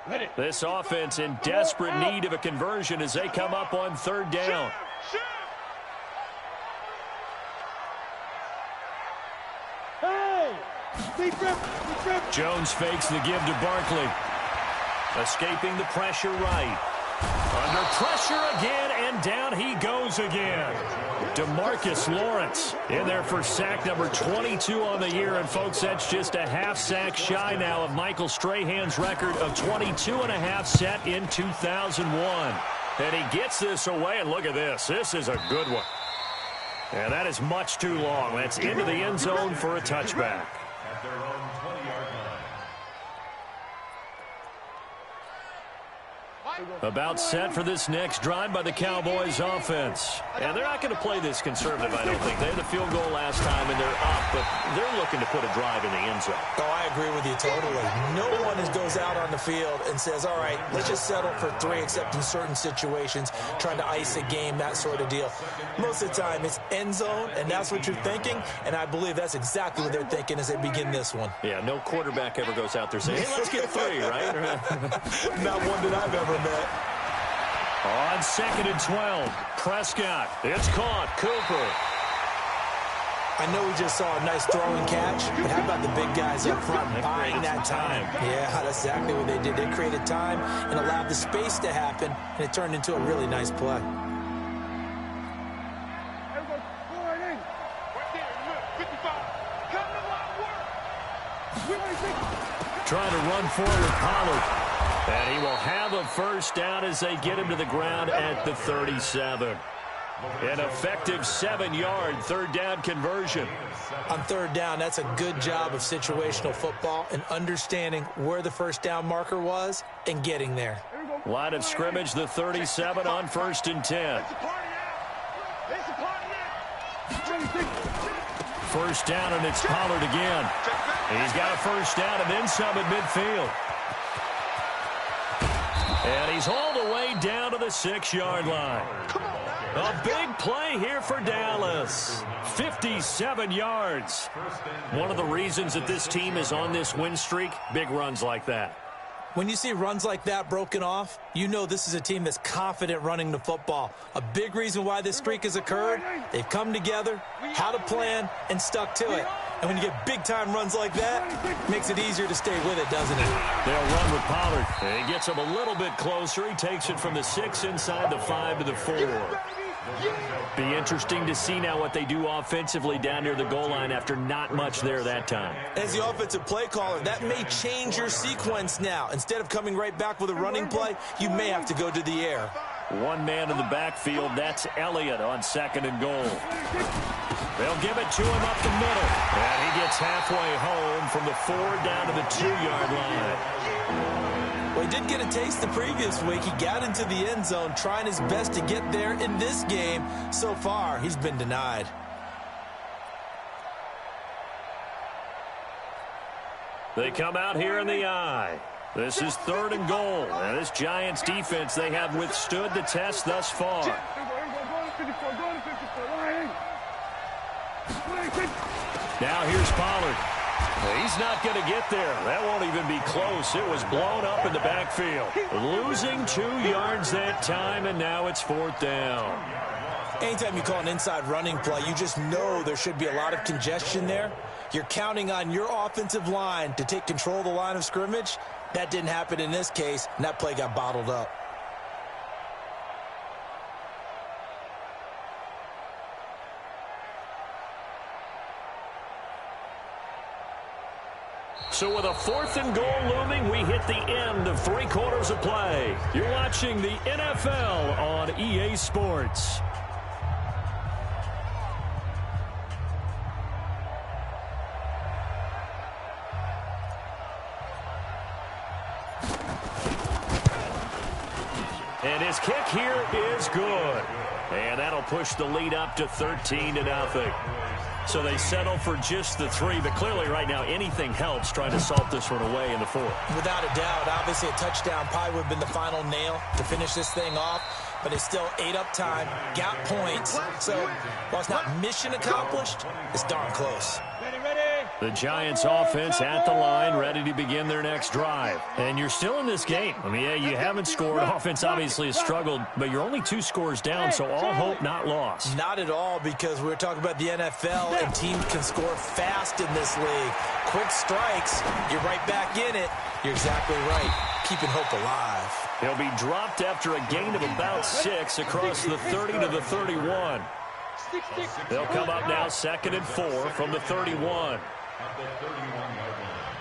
down. This offense in desperate need of a conversion as they come up on 3rd down. Jones fakes the give to Barkley. Escaping the pressure right. Under pressure again, and down he goes again. DeMarcus Lawrence in there for sack number 22 on the year. And, folks, that's just a half sack shy now of Michael Strahan's record of 22.5 set in 2001. And he gets this away, and look at this. This is a good one. And that is much too long. That's into the end zone for a touchback. At their own 20-yard line. About set for this next drive by the Cowboys offense. And they're not going to play this conservative, I don't think. They had the field goal last time, and they're up, but they're looking to put a drive in the end zone. Oh, I agree with you totally. No one goes out on the field and says, all right, let's just settle for 3, except in certain situations, trying to ice a game, that sort of deal. Most of the time, it's end zone, and that's what you're thinking, and I believe that's exactly what they're thinking as they begin this one. Yeah, no quarterback ever goes out there saying, hey, let's get 3, right? Not one that I've ever met. On 2nd and 12, Prescott. It's caught. Cooper. I know we just saw a nice throwing catch, but how about the big guys up front buying that time? Yeah, that's exactly what they did. They created time and allowed the space to happen, and it turned into a really nice play. Trying to run forward, Pollard. And he will have a first down as they get him to the ground at the 37. An effective 7-yard 3rd down conversion. On 3rd down, that's a good job of situational football and understanding where the first down marker was and getting there. Line of scrimmage, the 37 on 1st and 10. First down, and it's Pollard again. He's got a first down and then some at midfield. And he's all the way down to the 6-yard line. A big play here for Dallas. 57 yards. One of the reasons that this team is on this win streak, big runs like that. When you see runs like that broken off, you know this is a team that's confident running the football. A big reason why this streak has occurred, they've come together, had a plan, and stuck to it. And when you get big-time runs like that, it makes it easier to stay with it, doesn't it? They'll run with Pollard. And he gets him a little bit closer. He takes it from the 6 inside the 5 to the 4. Be interesting to see now what they do offensively down near the goal line after not much there that time. As the offensive play caller, that may change your sequence now. Instead of coming right back with a running play, you may have to go to the air. One man in the backfield, that's Elliott on 2nd and goal. They'll give it to him up the middle. And he gets halfway home from the 4 down to the 2-yard line. Well, he did get a taste the previous week. He got into the end zone trying his best to get there in this game. So far, he's been denied. They come out here in the eye. This is 3rd and goal. And this Giants defense, they have withstood the test thus far. Now here's Pollard. He's not going to get there. That won't even be close. It was blown up in the backfield. Losing 2 yards that time, and now it's 4th down. Anytime you call an inside running play, you just know there should be a lot of congestion there. You're counting on your offensive line to take control of the line of scrimmage. That didn't happen in this case, and that play got bottled up. So with a 4th and goal looming, we hit the end of 3 quarters of play. You're watching the NFL on EA Sports. And his kick here is good. And that'll push the lead up to 13-0. So they settle for just the 3, but clearly right now anything helps trying to salt this one away in the 4th. Without a doubt, obviously a touchdown probably would have been the final nail to finish this thing off, but it's still 8 up time, got points, so while it's not mission accomplished, it's darn close. The Giants offense at the line, ready to begin their next drive. And you're still in this game. I mean, yeah, you haven't scored. Offense obviously has struggled, but you're only 2 scores down, so all hope not lost. Not at all, because we're talking about the NFL, and teams can score fast in this league. Quick strikes, you're right back in it. You're exactly right. Keeping hope alive. He'll be dropped after a gain of about 6 across the 30 to the 31. They'll come up now 2nd and 4 from the 31. At the 31-yard line.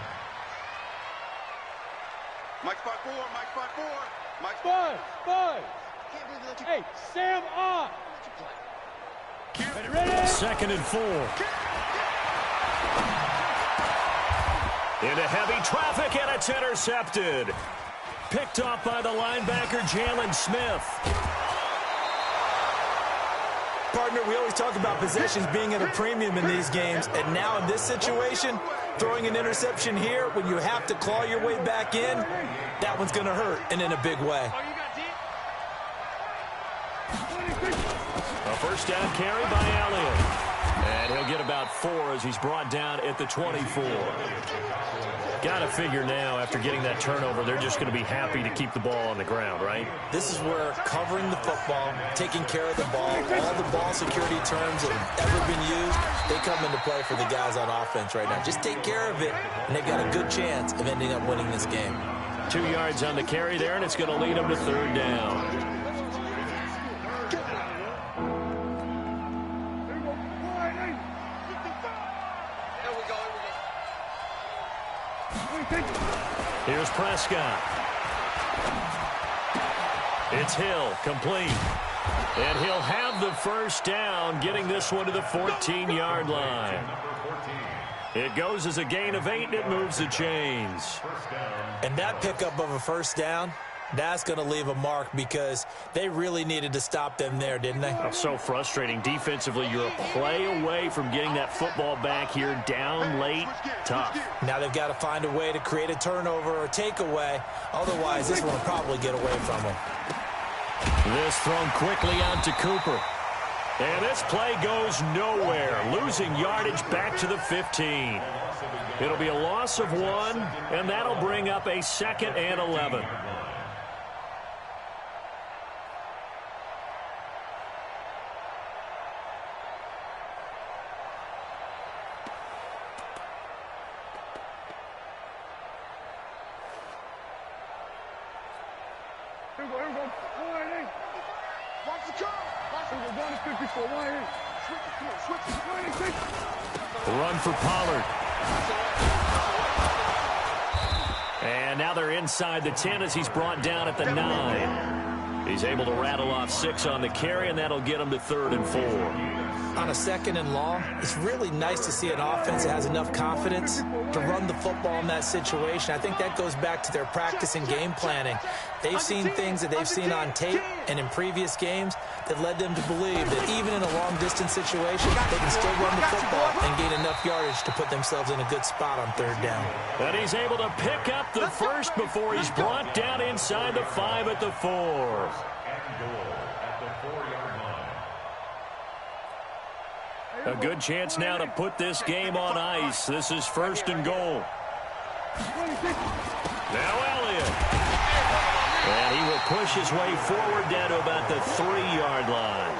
Mike spot 4, Mike spot 4. Mike Five. Hey, Sam on. Ready? 2nd and 4. Into heavy traffic, and it's intercepted. Picked off by the linebacker, Jalen Smith. Partner, we always talk about possessions being at a premium in these games, and now in this situation, throwing an interception here when you have to claw your way back in, that one's going to hurt, and in a big way. A 1st down carry by Elliott. And he'll get about 4 as he's brought down at the 24. Got to figure now, after getting that turnover, they're just going to be happy to keep the ball on the ground, right? This is where covering the football, taking care of the ball, all the ball security terms that have ever been used, they come into play for the guys on offense right now. Just take care of it, and they've got a good chance of ending up winning this game. 2 yards on the carry there, and it's going to lead them to 3rd down. Here's Prescott. It's Hill, complete. And he'll have the 1st down, getting this one to the 14-yard line. It goes as a gain of 8, and it moves the chains. And that pickup of a 1st down, that's going to leave a mark because they really needed to stop them there, didn't they? So frustrating. Defensively, you're a play away from getting that football back here, down late, tough. Now they've got to find a way to create a turnover or takeaway. Otherwise, this one will probably get away from them. This thrown quickly out to Cooper. And this play goes nowhere, losing yardage back to the 15. It'll be a loss of 1, and that'll bring up a 2nd and 11. Here we go. 180. Watch the car. Watch the 154. 180. switch. 186. The run for Pollard. And now they're inside the 10 as he's brought down at the 9. He's able to rattle off 6 on the carry, and that'll get him to 3rd and 4. On a 2nd and long, it's really nice to see an offense that has enough confidence to run the football in that situation. I think that goes back to their practice and game planning. They've seen things that they've seen on tape and in previous games that led them to believe that even in a long-distance situation, they can still run the football and gain enough yardage to put themselves in a good spot on 3rd down. And he's able to pick up the 1st before he's brought down inside the 5 at the 4. And goal at the 4-yard line. A good chance now to put this game on ice. This is 1st and goal. Now Elliott. And he will push his way forward down to about the 3-yard line.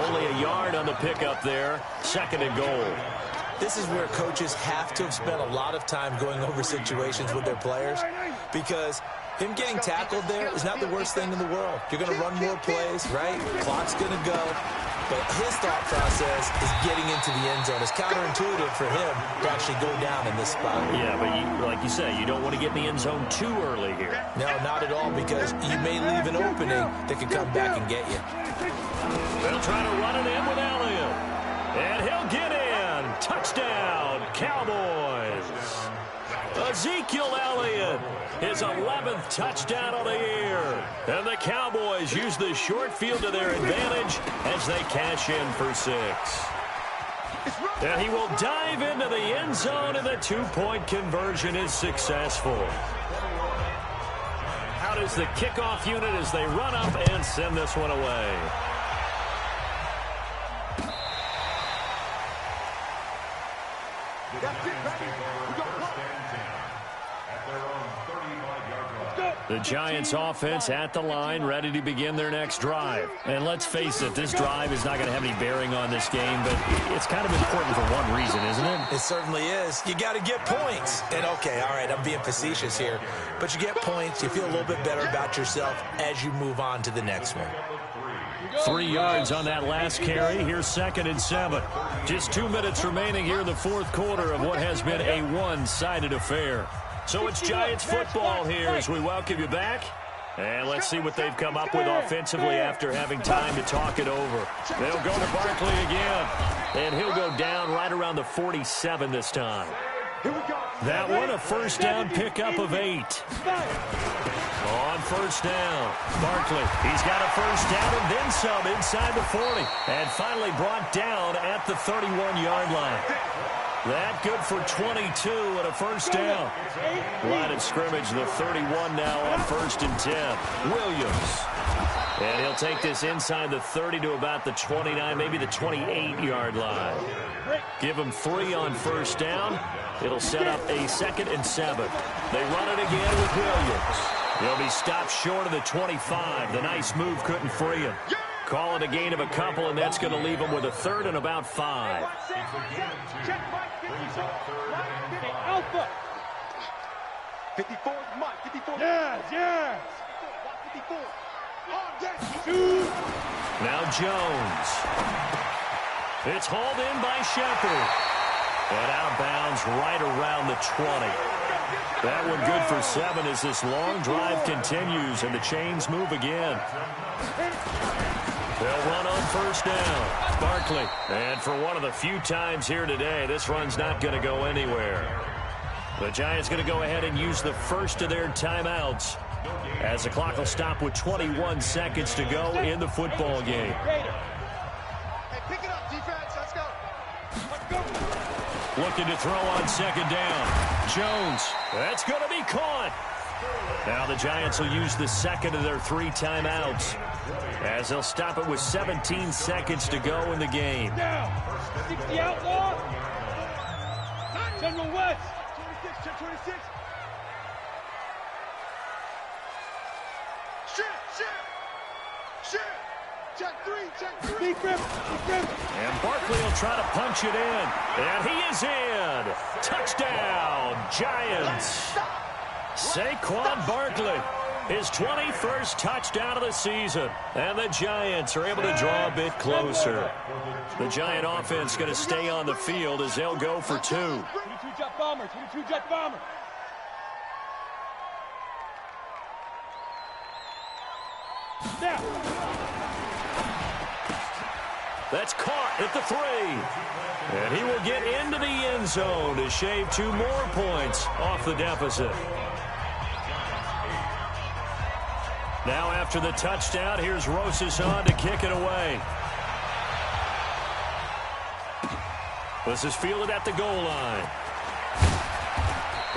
Only a yard on the pickup there. 2nd and goal. This is where coaches have to have spent a lot of time going over situations with their players because Him getting tackled there is not the worst thing in the world. You're going to run more plays, right? Clock's going to go. But his thought process is getting into the end zone. It's counterintuitive for him to actually go down in this spot. Yeah, but like you say, you don't want to get in the end zone too early here. No, not at all, because you may leave an opening that could come back and get you. They'll try to run it in with Elliott. And he'll get in. Touchdown, Cowboys. Ezekiel Elliott, his 11th touchdown of the year. And the Cowboys use the short field to their advantage as they cash in for 6. And he will dive into the end zone, and the two-point conversion is successful. Out is the kickoff unit as they run up and send this one away. The Giants offense at the line, ready to begin their next drive. And let's face it, this drive is not going to have any bearing on this game, but it's kind of important for one reason, isn't it? It certainly is. You got to get points. And, okay, all right, I'm being facetious here. But you get points, you feel a little bit better about yourself as you move on to the next one. 3 yards on that last carry. Here's 2nd and 7. Just 2 minutes remaining here in the fourth quarter of what has been a one-sided affair. So it's Giants football here as we welcome you back. And let's see what they've come up with offensively after having time to talk it over. They'll go to Barkley again. And he'll go down right around the 47 this time. That one, a first down pickup of 8. On first down, Barkley, he's got a first down and then some inside the 40. And finally brought down at the 31-yard line. That good for 22 and a first down. Line of scrimmage, the 31 now on 1st and 10. Williams. And he'll take this inside the 30 to about the 29, maybe the 28-yard line. Give him 3 on first down. It'll set up a 2nd and 7. They run it again with Williams. He'll be stopped short of the 25. The nice move couldn't free him. Call it a gain of a couple, and that's going to leave him with a 3rd and about 5. Alpha. 54, Mike. 54. Yes. 54. Now Jones. It's hauled in by Shepard. And out of bounds right around the 20. That one good for 7 as this long drive continues and the chains move again. They'll run on first down. Barkley. And for one of the few times here today, this run's not going to go anywhere. The Giants going to go ahead and use the first of their timeouts as the clock will stop with 21 seconds to go in the football game. Hey, pick it up, defense. Let's go. Looking to throw on 2nd down. Jones. That's going to be caught. Now the Giants will use the 2nd of their 3 timeouts as they'll stop it with 17 seconds to go in the game. Down. 60 outlaw. General West. 26, 26. Shit. Check 3. Deep grip. And Barkley will try to punch it in. And he is in. Touchdown, Giants. Saquon Barkley, his 21st touchdown of the season. And the Giants are able to draw a bit closer. The Giant offense going to stay on the field as they'll go for 2. 22 jet bomber. 22 jet bomber. Now. That's caught at the 3. And he will get into the end zone to shave 2 more points off the deficit. Now after the touchdown, here's Rosas on to kick it away. This is fielded at the goal line.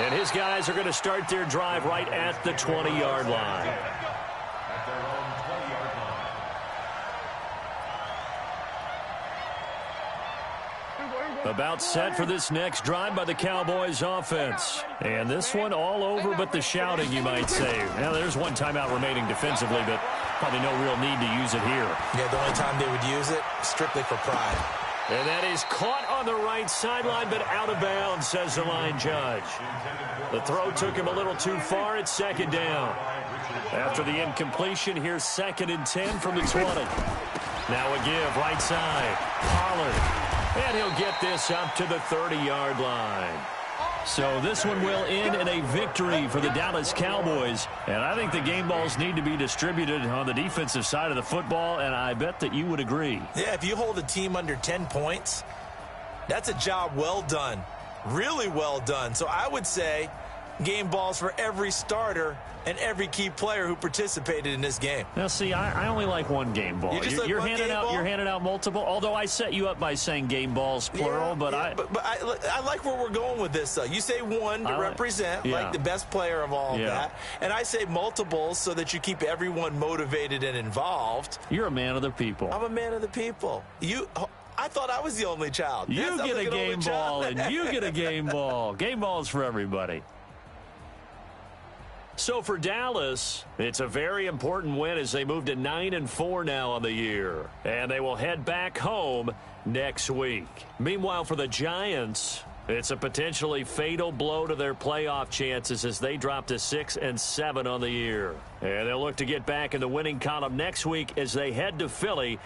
And his guys are going to start their drive right at the 20-yard line. About set for this next drive by the Cowboys offense. And this one all over but the shouting, you might say. Now, there's one timeout remaining defensively, but probably no real need to use it here. Yeah, the only time they would use it, strictly for pride. And that is caught on the right sideline, but out of bounds, says the line judge. The throw took him a little too far. It's second down. After the incompletion, here's 2nd and 10 from the 20. Now a give, right side. Pollard. And he'll get this up to the 30-yard line. So this one will end in a victory for the Dallas Cowboys. And I think the game balls need to be distributed on the defensive side of the football, and I bet that you would agree. Yeah, if you hold a team under 10 points, that's a job well done. Really well done. So I would say game balls for every starter and every key player who participated in this game. Now, see, I only like one game ball. You're handing out multiple. Although I set you up by saying game balls plural, but I like where we're going with this. Though you say one to represent like the best player of all of that, and I say multiples so that you keep everyone motivated and involved. You're a man of the people. I'm a man of the people. I thought I was the only child. You get a game ball, and you get a game ball. Game balls for everybody. So for Dallas, it's a very important win as they move to 9-4 now on the year. And they will head back home next week. Meanwhile, for the Giants, it's a potentially fatal blow to their playoff chances as they drop to 6-7 on the year. And they'll look to get back in the winning column next week as they head to Philly